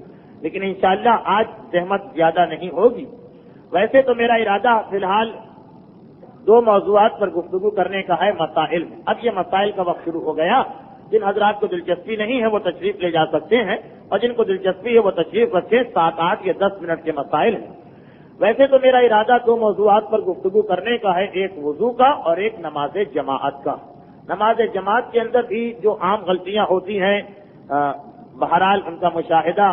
S1: لیکن انشاءاللہ آج زحمت زیادہ نہیں ہوگی۔ ویسے تو میرا ارادہ فی الحال 2 موضوعات پر گفتگو کرنے کا ہے، مسائل۔ اب یہ مسائل کا وقت شروع ہو گیا، جن حضرات کو دلچسپی نہیں ہے وہ تشریف لے جا سکتے ہیں، اور جن کو دلچسپی ہے وہ تشریف رکھیں۔ 7, 8 یا 10 منٹ کے مسائل ہیں۔ ویسے تو میرا ارادہ 2 موضوعات پر گفتگو کرنے کا ہے، ایک وضو کا اور ایک نماز جماعت کا۔ نماز جماعت کے اندر بھی جو عام غلطیاں ہوتی ہیں، بہرحال ان کا مشاہدہ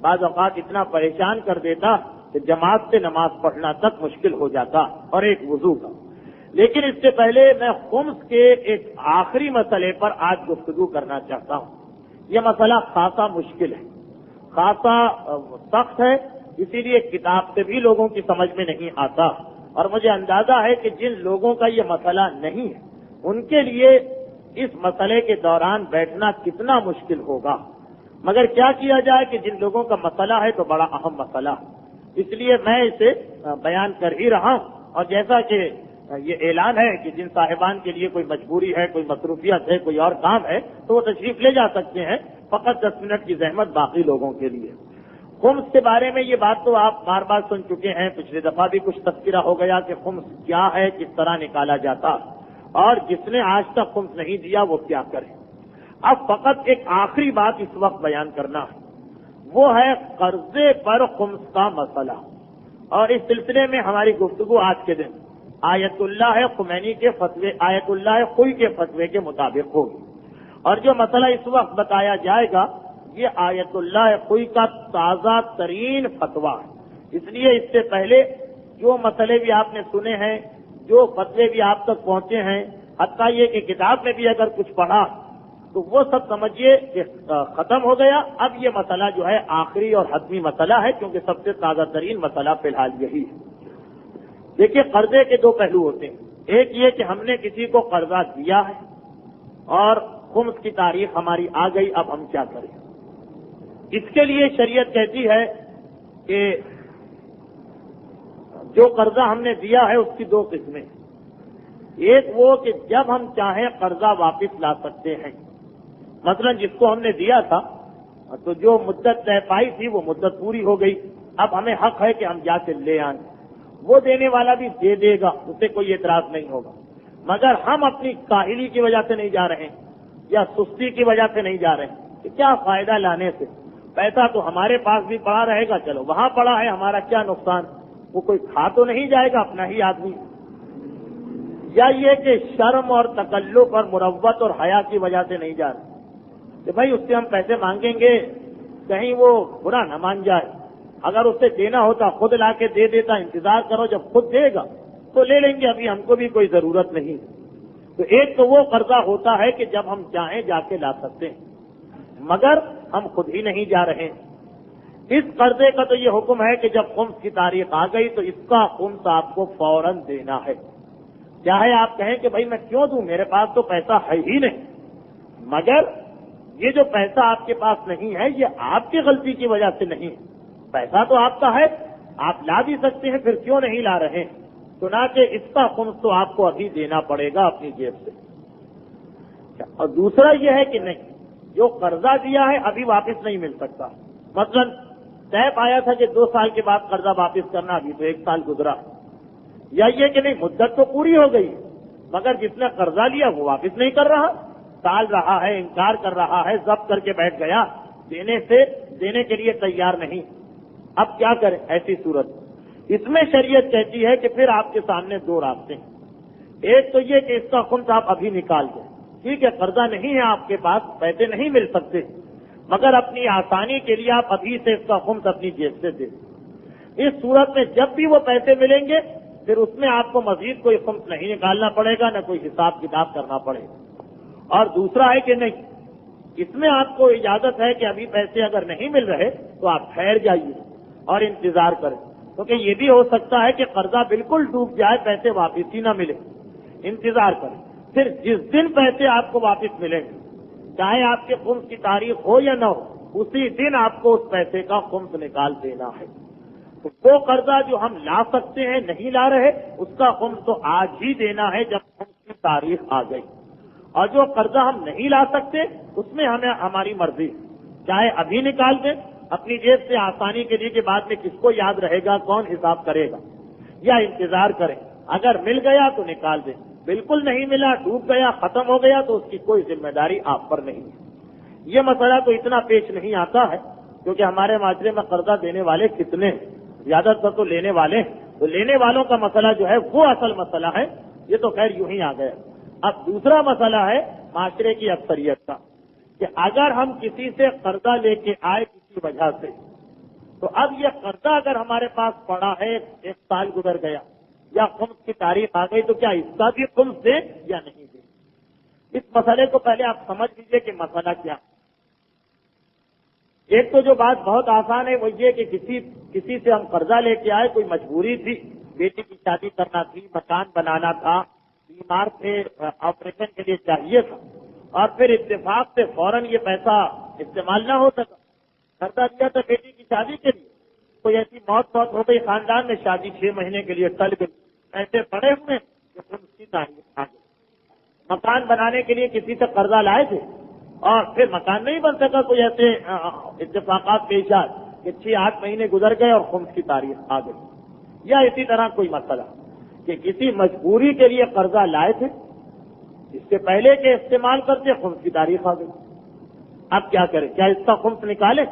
S1: بعض اوقات اتنا پریشان کر دیتا کہ جماعت سے نماز پڑھنا تک مشکل ہو جاتا، اور ایک وضو کا۔ لیکن اس سے پہلے میں خمس کے ایک آخری مسئلے پر آج گفتگو کرنا چاہتا ہوں۔ یہ مسئلہ خاصا مشکل ہے، خاصا سخت ہے، اسی لیے کتاب سے بھی لوگوں کی سمجھ میں نہیں آتا، اور مجھے اندازہ ہے کہ جن لوگوں کا یہ مسئلہ نہیں ہے ان کے لیے اس مسئلے کے دوران بیٹھنا کتنا مشکل ہوگا۔ مگر کیا کیا جائے کہ جن لوگوں کا مسئلہ ہے تو بڑا اہم مسئلہ، اس لیے میں اسے بیان کر ہی رہا ہوں۔ اور جیسا کہ یہ اعلان ہے کہ جن صاحبان کے لیے کوئی مجبوری ہے، کوئی مصروفیت ہے، کوئی اور کام ہے تو وہ تشریف لے جا سکتے ہیں، فقط 10 منٹ کی زحمت باقی لوگوں کے لیے۔ خمس کے بارے میں یہ بات تو آپ بار بار سن چکے ہیں، پچھلی دفعہ بھی کچھ تذکرہ ہو گیا کہ خمس کیا ہے، کس طرح نکالا جاتا، اور جس نے آج تک خمس نہیں دیا وہ کیا کرے۔ اب فقط ایک آخری بات اس وقت بیان کرنا ہے، وہ ہے قرضے پر خمس کا مسئلہ، اور اس سلسلے میں ہماری گفتگو آج کے دن آیت اللہ خمینی کے فتوے، آیت اللہ خوئی کے فتوے کے مطابق ہوگی۔ اور جو مسئلہ اس وقت بتایا جائے گا یہ آیت اللہ خوئی کا تازہ ترین فتویٰ ہے، اس لیے اس سے پہلے جو مسئلے بھی آپ نے سنے ہیں، جو فتوے بھی آپ تک پہنچے ہیں، حتیٰ یہ کہ کتاب میں بھی اگر کچھ پڑھا تو وہ سب سمجھیے کہ ختم ہو گیا۔ اب یہ مسئلہ جو ہے آخری اور حتمی مسئلہ ہے، کیونکہ سب سے تازہ ترین مسئلہ فی الحال یہی ہے۔ دیکھیے، قرضے کے دو پہلو ہوتے ہیں، ایک یہ کہ ہم نے کسی کو قرضہ دیا ہے اور خمس کی تاریخ ہماری آ گئی، اب ہم کیا کریں؟ اس کے لیے شریعت کہتی ہے کہ جو قرضہ ہم نے دیا ہے اس کی دو قسمیں، ایک وہ کہ جب ہم چاہیں قرضہ واپس لا سکتے ہیں، مثلا جس کو ہم نے دیا تھا تو جو مدت طے پائی تھی وہ مدت پوری ہو گئی، اب ہمیں حق ہے کہ ہم جا کے لے آئیں، وہ دینے والا بھی دے دے گا، اسے کوئی اعتراض نہیں ہوگا، مگر ہم اپنی کاہلی کی وجہ سے نہیں جا رہے ہیں یا سستی کی وجہ سے نہیں جا رہے ہیں کہ کیا فائدہ لانے سے، پیسہ تو ہمارے پاس بھی پڑا رہے گا، چلو وہاں پڑا ہے، ہمارا کیا نقصان، وہ کوئی کھا تو نہیں جائے گا، اپنا ہی آدمی۔ یا یہ کہ شرم اور تکلف اور مروت اور حیا کی وجہ سے نہیں جا رہے کہ بھائی اس سے ہم پیسے مانگیں گے کہیں وہ برا نہ مان جائے، اگر اس سے دینا ہوتا خود لا کے دے دیتا، انتظار کرو جب خود دے گا تو لے لیں گے، ابھی ہم کو بھی کوئی ضرورت نہیں۔ تو ایک تو وہ قرضہ ہوتا ہے کہ جب ہم چاہیں جا کے لا سکتے ہیں مگر ہم خود ہی نہیں جا رہے ہیں۔ اس قرضے کا تو یہ حکم ہے کہ جب خمس کی تاریخ آ گئی تو اس کا خمس آپ کو فوراً دینا ہے، چاہے آپ کہیں کہ بھائی میں کیوں دوں، میرے پاس تو پیسہ ہے ہی نہیں، مگر یہ جو پیسہ آپ کے پاس نہیں ہے یہ آپ کی غلطی کی وجہ سے نہیں ہے، پیسہ تو آپ کا ہے، آپ لا بھی سکتے ہیں، پھر کیوں نہیں لا رہے؟ چنانچہ اس کا خمس تو آپ کو ابھی دینا پڑے گا اپنی جیب سے۔ اور دوسرا یہ ہے کہ نہیں، جو قرضہ دیا ہے ابھی واپس نہیں مل سکتا، مثلا طے پایا تھا کہ 2 سال کے بعد قرضہ واپس کرنا، ابھی تو 1 سال گزرا، یا یہ کہ نہیں مدت تو پوری ہو گئی مگر جس نے قرضہ لیا وہ واپس نہیں کر رہا، ٹال رہا ہے، انکار کر رہا ہے، ضبط کر کے بیٹھ گیا، دینے کے لیے تیار نہیں، اب کیا کریں ایسی صورت؟ اس میں شریعت کہتی ہے کہ پھر آپ کے سامنے 2 راستے ہیں، ایک تو یہ کہ اس کا خمس آپ ابھی نکال دیں، ٹھیک ہے قرضہ نہیں ہے آپ کے پاس، پیسے نہیں مل سکتے، مگر اپنی آسانی کے لیے آپ ابھی سے اس کا خمس اپنی جیب سے دیں۔ اس صورت میں جب بھی وہ پیسے ملیں گے پھر اس میں آپ کو مزید کوئی خمس نہیں نکالنا پڑے گا، نہ کوئی حساب کتاب کرنا پڑے گا۔ اور دوسرا ہے کہ نہیں، اس میں آپ کو اجازت ہے کہ ابھی پیسے اگر نہیں مل رہے تو آپ ٹھہر جائیے اور انتظار کریں، کیونکہ یہ بھی ہو سکتا ہے کہ قرضہ بالکل ڈوب جائے، پیسے واپس ہی نہ ملے، انتظار کریں، پھر جس دن پیسے آپ کو واپس ملیں گے چاہے آپ کے خمس کی تاریخ ہو یا نہ ہو، اسی دن آپ کو اس پیسے کا خمس نکال دینا ہے۔ تو وہ قرضہ جو ہم لا سکتے ہیں نہیں لا رہے اس کا خمس تو آج ہی دینا ہے جب خمس کی تاریخ آ گئی، اور جو قرضہ ہم نہیں لا سکتے اس میں ہمیں ہماری مرضی، چاہے ابھی نکال دیں اپنی جیب سے آسانی کے لیے کہ بعد میں کس کو یاد رہے گا، کون حساب کرے گا، یا انتظار کریں، اگر مل گیا تو نکال دیں، بالکل نہیں ملا، ڈوب گیا، ختم ہو گیا تو اس کی کوئی ذمہ داری آپ پر نہیں ہے۔ یہ مسئلہ تو اتنا پیش نہیں آتا ہے کیونکہ ہمارے معاشرے میں قرضہ دینے والے کتنے ہیں، زیادہ تر تو لینے والے ہیں، تو لینے والوں کا مسئلہ جو ہے وہ اصل مسئلہ ہے، یہ تو خیر یوں ہی آ گیا۔ اب دوسرا مسئلہ ہے معاشرے کی اکثریت کا کہ اگر ہم کسی سے قرضہ لے کے آئے کسی وجہ سے، تو اب یہ قرضہ اگر ہمارے پاس پڑا ہے، 1 سال گزر گیا یا خمس کی تاریخ آ گئی، تو کیا اس کا بھی خمس دیں یا نہیں دیں؟ اس مسئلے کو پہلے آپ سمجھ لیجیے کہ مسئلہ کیا۔ ایک تو جو بات بہت آسان ہے وہ یہ کہ کسی سے ہم قرضہ لے کے آئے، کوئی مجبوری تھی، بیٹی کی شادی کرنا تھی، مکان بنانا تھا، بیمار تھے، آپریشن کے لیے چاہیے تھا، اور پھر اتفاق سے فوراً یہ پیسہ استعمال نہ ہو سکا، قرضہ دیا تھا بیٹی کی شادی کے لیے، کوئی ایسی موت ہو گئی خاندان میں، شادی 6 مہینے کے لیے ٹل گئی، پیسے پڑے ہوئے جو خمس کی تاریخ آ گئی۔ مکان بنانے کے لیے کسی سے قرضہ لائے تھے اور پھر مکان نہیں بن سکا، کوئی ایسے اتفاقات پیش آئے کہ 6-8 مہینے گزر گئے اور خمس کی تاریخ آ گئی۔ یا اسی طرح کوئی مسئلہ کہ کسی مجبوری کے لیے قرضہ لائے تھے، اس سے پہلے کہ استعمال کرتے خمس کی تاریخ آ گئی، اب کیا کریں؟ کیا اس کا خمس نکالیں؟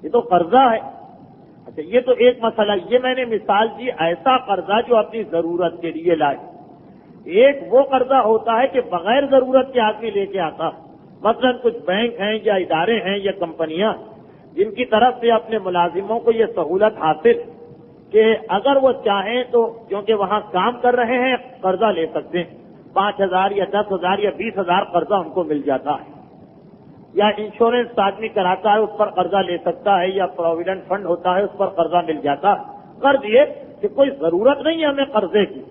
S1: یہ تو قرضہ ہے۔ اچھا، یہ تو ایک مسئلہ، یہ میں نے مثال دی ایسا قرضہ جو اپنی ضرورت کے لیے لائے۔ ایک وہ قرضہ ہوتا ہے کہ بغیر ضرورت کے آدمی لے کے آتا، مثلا کچھ بینک ہیں یا ادارے ہیں یا کمپنیاں جن کی طرف سے اپنے ملازموں کو یہ سہولت حاصل کہ اگر وہ چاہیں تو کیونکہ وہاں کام کر رہے ہیں قرضہ لے سکتے ہیں، 5,000 یا 10,000 یا 20,000 قرضہ ان کو مل جاتا ہے، یا انشورنس آدمی کراتا ہے اس پر قرضہ لے سکتا ہے، یا پروویڈنٹ فنڈ ہوتا ہے اس پر قرضہ مل جاتا ہے۔ قرض یہ کہ کوئی ضرورت نہیں ہے ہمیں قرضے کی،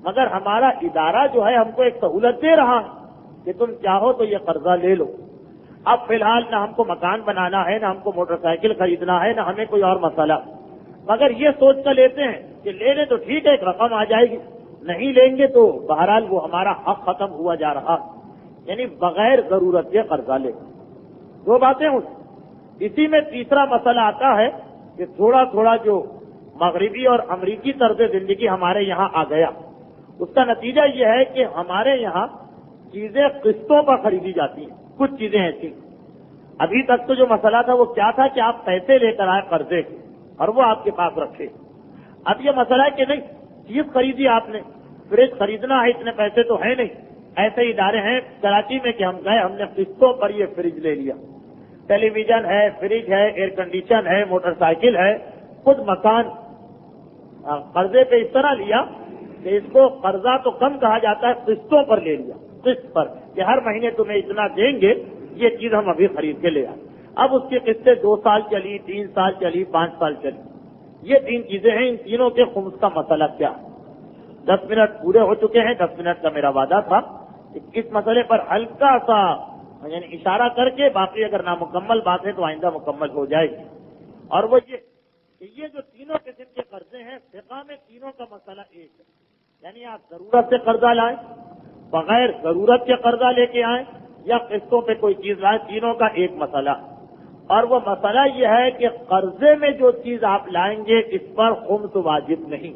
S1: مگر ہمارا ادارہ جو ہے ہم کو ایک سہولت دے رہا ہے کہ تم چاہو تو یہ قرضہ لے لو۔ اب فی الحال نہ ہم کو مکان بنانا ہے، نہ ہم کو موٹر سائیکل خریدنا ہے، نہ ہمیں کوئی اور مسئلہ، مگر یہ سوچ کر لیتے ہیں کہ لے لیں تو ٹھیک ہے ایک رقم آ جائے گی، نہیں لیں گے تو بہرحال وہ ہمارا حق ختم ہوا جا رہا، یعنی بغیر ضرورت کے قرضہ لے۔ دو باتیں ہوئی۔ اسی میں تیسرا مسئلہ آتا ہے کہ تھوڑا تھوڑا جو مغربی اور امریکی طرز زندگی ہمارے یہاں آ گیا، اس کا نتیجہ یہ ہے کہ ہمارے یہاں چیزیں قسطوں پر خریدی جاتی ہیں۔ کچھ چیزیں ایسی، ابھی تک تو جو مسئلہ تھا وہ کیا تھا کہ آپ پیسے لے کر آئے قرضے کے اور وہ آپ کے پاس رکھے۔ اب یہ مسئلہ ہے کہ نہیں، چیز خریدی آپ نے، فریج خریدنا ہے، اتنے پیسے تو ہے نہیں۔ ایسے ادارے ہیں کراچی میں کہ ہم گئے، ہم نے قسطوں پر یہ فریج لے لیا، ٹیلی ویژن ہے، فریج ہے، ایئر کنڈیشن ہے، موٹر سائیکل ہے، خود مکان قرضے پہ اس طرح لیا کہ اس کو قرضہ تو کم کہا جاتا ہے، قسطوں پر لے لیا، قسط پر کہ ہر مہینے تمہیں اتنا دیں گے، یہ چیز ہم ابھی خرید کے لے آئے۔ اب اس کی قسطیں 2 سال چلی، 3 سال چلی، 5 سال چلی۔ یہ 3 چیزیں ہیں، ان تینوں کے خمس کا مسئلہ کیا ہے؟ 10 منٹ پورے ہو چکے ہیں، 10 منٹ کا میرا وعدہ تھا کہ اس مسئلے پر ہلکا سا یعنی اشارہ کر کے، باقی اگر نامکمل بات ہے تو آئندہ مکمل ہو جائے گی، اور وہ یہ کہ یہ جو تینوں قسم کے قرضے ہیں فقہ میں تینوں کا مسئلہ ایک ہے، یعنی آپ ضرورت سے قرضہ لائیں، بغیر ضرورت کے قرضہ لے کے آئیں، یا قسطوں پہ کوئی چیز لائیں، تینوں کا ایک مسئلہ۔ اور وہ مسئلہ یہ ہے کہ قرضے میں جو چیز آپ لائیں گے اس پر خمس واجب نہیں،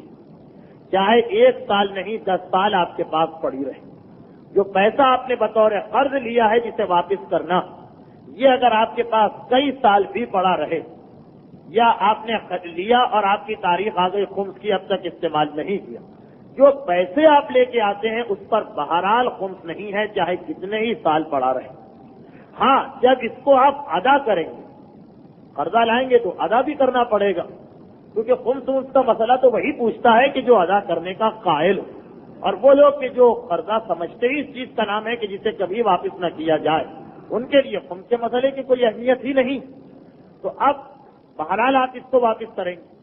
S1: چاہے 1 سال نہیں 10 سال آپ کے پاس پڑی رہے۔ جو پیسہ آپ نے بطور قرض لیا ہے جسے واپس کرنا، یہ اگر آپ کے پاس کئی سال بھی پڑا رہے، یا آپ نے لیا اور آپ کی تاریخ آ گئی خمس کی، اب تک استعمال نہیں کیا، جو پیسے آپ لے کے آتے ہیں اس پر بہرحال خمس نہیں ہے، چاہے کتنے ہی سال پڑا رہے۔ ہاں، جب اس کو آپ ادا کریں گے، قرضہ لائیں گے تو ادا بھی کرنا پڑے گا، کیونکہ خمس کا مسئلہ تو وہی پوچھتا ہے کہ جو ادا کرنے کا قائل ہو، اور وہ لوگ کہ جو قرضہ سمجھتے ہی اس چیز کا نام ہے کہ جسے کبھی واپس نہ کیا جائے، ان کے لیے خمس کے مسئلے کی کوئی اہمیت ہی نہیں۔ تو اب بہرحال آپ اس کو واپس کریں گے۔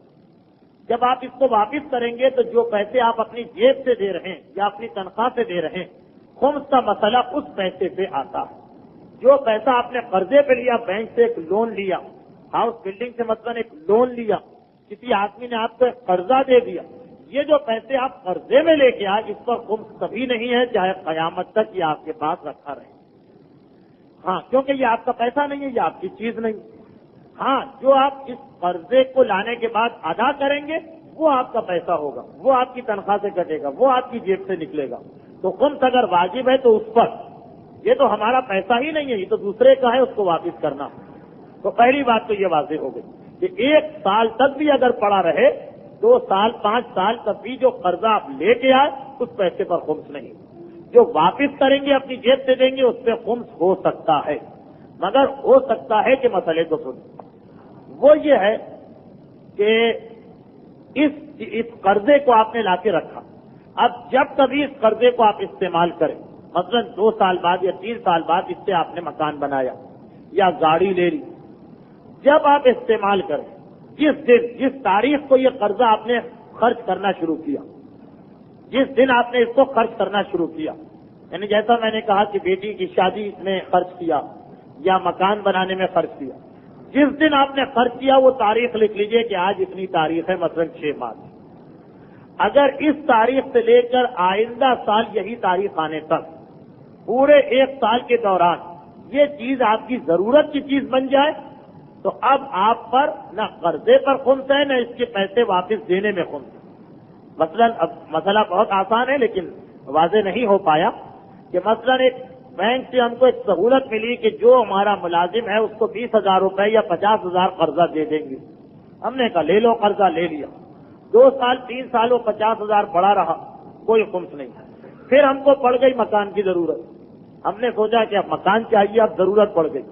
S1: جب آپ اس کو واپس کریں گے تو جو پیسے آپ اپنی جیب سے دے رہے ہیں یا اپنی تنخواہ سے دے رہے ہیں، خمس کا مسئلہ اس پیسے پہ آتا ہے۔ جو پیسہ آپ نے قرضے پہ لیا، بینک سے ایک لون لیا، ہاؤس بلڈنگ سے مثلا ایک لون لیا، کسی آدمی نے آپ کو ایک قرضہ دے دیا، یہ جو پیسے آپ قرضے میں لے کے آئے اس پر خمس کبھی نہیں ہے، چاہے قیامت تک یہ آپ کے پاس رکھا رہے۔ ہاں، کیونکہ یہ آپ کا پیسہ نہیں ہے، یہ آپ کی چیز نہیں۔ ہاں، جو آپ اس قرضے کو لانے کے بعد ادا کریں گے وہ آپ کا پیسہ ہوگا، وہ آپ کی تنخواہ سے کٹے گا، وہ آپ کی جیب سے نکلے گا۔ تو خمس اگر واجب ہے تو اس پر، یہ تو ہمارا پیسہ ہی نہیں ہے، یہ تو دوسرے کا ہے، اس کو واپس کرنا۔ تو پہلی بات تو یہ واضح ہو گئی کہ 1 سال تک بھی اگر پڑا رہے، 2 سال 5 سال تک بھی جو قرضہ آپ لے کے آئے اس پیسے پر خمس نہیں۔ جو واپس کریں گے اپنی جیب سے دیں گے اس پہ خمس ہو سکتا ہے، مگر ہو سکتا ہے کہ مسئلے کو سن، وہ یہ ہے کہ اس قرضے کو آپ نے لا کے رکھا، اب جب کبھی اس قرضے کو آپ استعمال کریں، مثلا 2 سال بعد یا 3 سال بعد اس سے آپ نے مکان بنایا یا گاڑی لے لی، جب آپ استعمال کریں، جس دن جس تاریخ کو یہ قرضہ آپ نے خرچ کرنا شروع کیا، جس دن آپ نے اس کو خرچ کرنا شروع کیا، یعنی جیسا میں نے کہا کہ بیٹی کی شادی میں خرچ کیا یا مکان بنانے میں خرچ کیا، جس دن آپ نے خرچ کیا وہ تاریخ لکھ لیجئے کہ آج اتنی تاریخ ہے، مثلا 6 مارچ۔ اگر اس تاریخ سے لے کر آئندہ سال یہی تاریخ آنے تک پورے 1 سال کے دوران یہ چیز آپ کی ضرورت کی چیز بن جائے تو اب آپ پر نہ قرضے پر خمس ہے نہ اس کے پیسے واپس دینے میں خمس ہے۔ مثلا اب مسئلہ بہت آسان ہے لیکن واضح نہیں ہو پایا کہ مثلا ایک بینک سے ہم کو ایک سہولت ملی کہ جو ہمارا ملازم ہے اس کو 20,000 روپے یا 50,000 قرضہ دے دیں گے۔ ہم نے کہا لے لو، قرضہ لے لیا، 2 سال 3 سال وہ 50,000 پڑا رہا، کوئی خمس نہیں۔ پھر ہم کو پڑ گئی مکان کی ضرورت، ہم نے سوچا کہ اب مکان چاہیے، اب ضرورت پڑ گئی،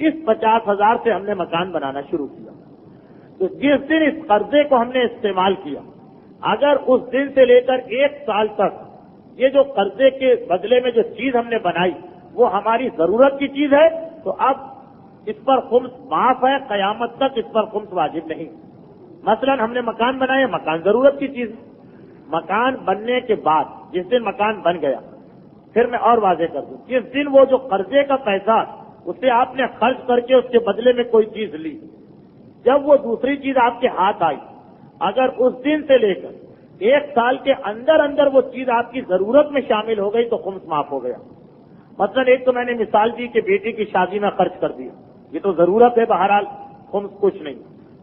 S1: اس 50,000 سے ہم نے مکان بنانا شروع کیا۔ تو جس دن اس قرضے کو ہم نے استعمال کیا، اگر اس دن سے لے کر 1 سال تک یہ جو قرضے کے بدلے میں جو چیز ہم نے بنائی وہ ہماری ضرورت کی چیز ہے، تو اب اس پر خمس معاف ہے، قیامت تک اس پر خمس واجب نہیں۔ مثلا ہم نے مکان بنایا، مکان ضرورت کی چیز، مکان بننے کے بعد جس دن مکان بن گیا، پھر میں اور واضح کر دوں، جس دن وہ جو قرضے کا پیسہ اسے آپ نے خرچ کر کے اس کے بدلے میں کوئی چیز لی، جب وہ دوسری چیز آپ کے ہاتھ آئی، اگر اس دن سے لے کر 1 سال کے اندر اندر وہ چیز آپ کی ضرورت میں شامل ہو گئی تو خمس معاف ہو گیا۔ مثلا ایک تو میں نے مثال دی کہ بیٹی کی شادی میں خرچ کر دیا، یہ تو ضرورت ہے، بہرحال خمس کچھ نہیں،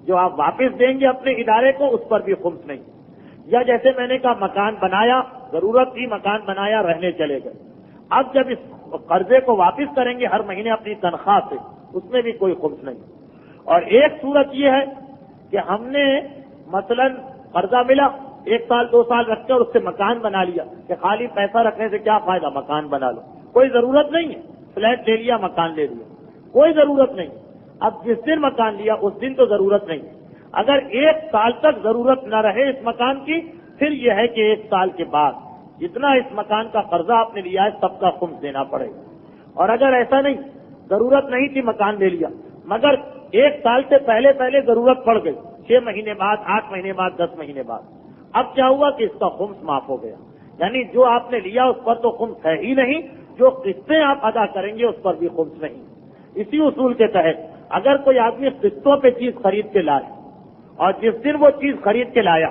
S1: جو آپ واپس دیں گے اپنے ادارے کو اس پر بھی خمس نہیں۔ یا جیسے میں نے کہا مکان بنایا، ضرورت تھی، مکان بنایا، رہنے چلے گئے، اب جب اس قرضے کو واپس کریں گے ہر مہینے اپنی تنخواہ سے، اس میں بھی کوئی خمس نہیں۔ اور ایک صورت یہ ہے کہ ہم نے مثلا قرضہ ملا، 1 سال 2 سال رکھ کر اس سے مکان بنا لیا، کہ خالی پیسہ رکھنے سے کیا فائدہ، مکان بنا لو، کوئی ضرورت نہیں ہے، فلیٹ لے لیا، مکان لے لیا، کوئی ضرورت نہیں۔ اب جس دن مکان لیا اس دن تو ضرورت نہیں، اگر 1 سال تک ضرورت نہ رہے اس مکان کی، پھر یہ ہے کہ 1 سال کے بعد جتنا اس مکان کا قرضہ آپ نے لیا ہے سب کا خمس دینا پڑے گا۔ اور اگر ایسا نہیں، ضرورت نہیں تھی، مکان لے لیا، مگر 1 سال سے پہلے ضرورت پڑ گئی، 6 مہینے بعد، 8 مہینے بعد، 10 مہینے بعد، اب کیا ہوا کہ اس کا خمس معاف ہو گیا، یعنی جو آپ نے لیا اس پر تو خمس ہے ہی نہیں، جو قسطیں آپ ادا کریں گے اس پر بھی خمس نہیں۔ اسی اصول کے تحت اگر کوئی آدمی قسطوں پہ چیز خرید کے لائے اور جس دن وہ چیز خرید کے لایا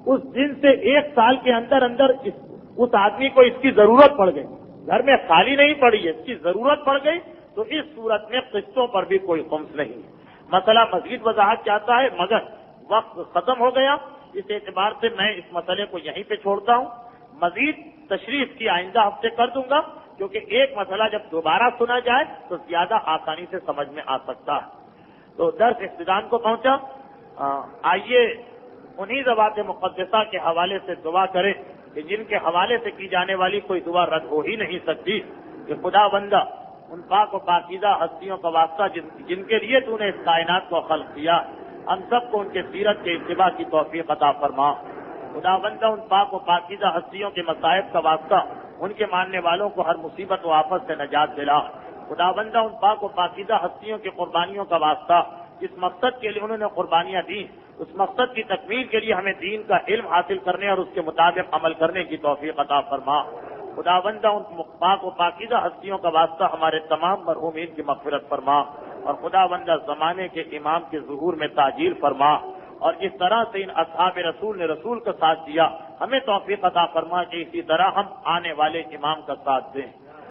S1: اس دن سے 1 سال کے اندر اندر اس آدمی کو اس کی ضرورت پڑ گئی، گھر میں خالی نہیں پڑی ہے، اس کی ضرورت پڑ گئی، تو اس صورت میں قسطوں پر بھی کوئی خمس نہیں۔ مسئلہ مزید وضاحت چاہتا ہے مگر وقت ختم ہو گیا، اس اعتبار سے میں اس مسئلے کو یہیں پہ چھوڑتا ہوں، مزید تشریح اس کی آئندہ ہفتے کر دوں گا، کیونکہ ایک مسئلہ جب دوبارہ سنا جائے تو زیادہ آسانی سے سمجھ میں آ سکتا ہے۔ تو درس اختتام کو پہنچا، آئیے انہی ذوات مقدسہ کے حوالے سے دعا کریں کہ جن کے حوالے سے کی جانے والی کوئی دعا رد ہو ہی نہیں سکتی، کہ خدا بندہ ان پاک و پاکیزہ ہستیوں کا واسطہ جن کے لیے تو نے اس کائنات کو خلق کیا، ہم سب کو ان کے سیرت کے اتباع کی توفیق عطا فرما۔ خدا بندہ ان پاک و پاکیزہ ہستیوں کے مصائب کا واسطہ ان کے ماننے والوں کو ہر مصیبت و آفت سے نجات دلا۔ خدا بندہ ان پاک و پاکیزہ ہستیوں کی قربانیوں کا واسطہ جس مقصد کے لیے انہوں نے قربانیاں دیں، اس مقصد کی تکمیل کے لیے ہمیں دین کا علم حاصل کرنے اور اس کے مطابق عمل کرنے کی توفیق عطا فرما۔ خدا بندہ ان پاک و پاکیزہ ہستیوں کا واسطہ ہمارے تمام مرحومین کی مغفرت فرما، اور خدا بندہ زمانے کے امام کے ظہور میں تعجیل فرما، اور جس طرح سے ان اصحاب رسول نے رسول کا ساتھ دیا، ہمیں توفیق عطا فرما کہ اسی طرح ہم آنے والے امام کا ساتھ دیں۔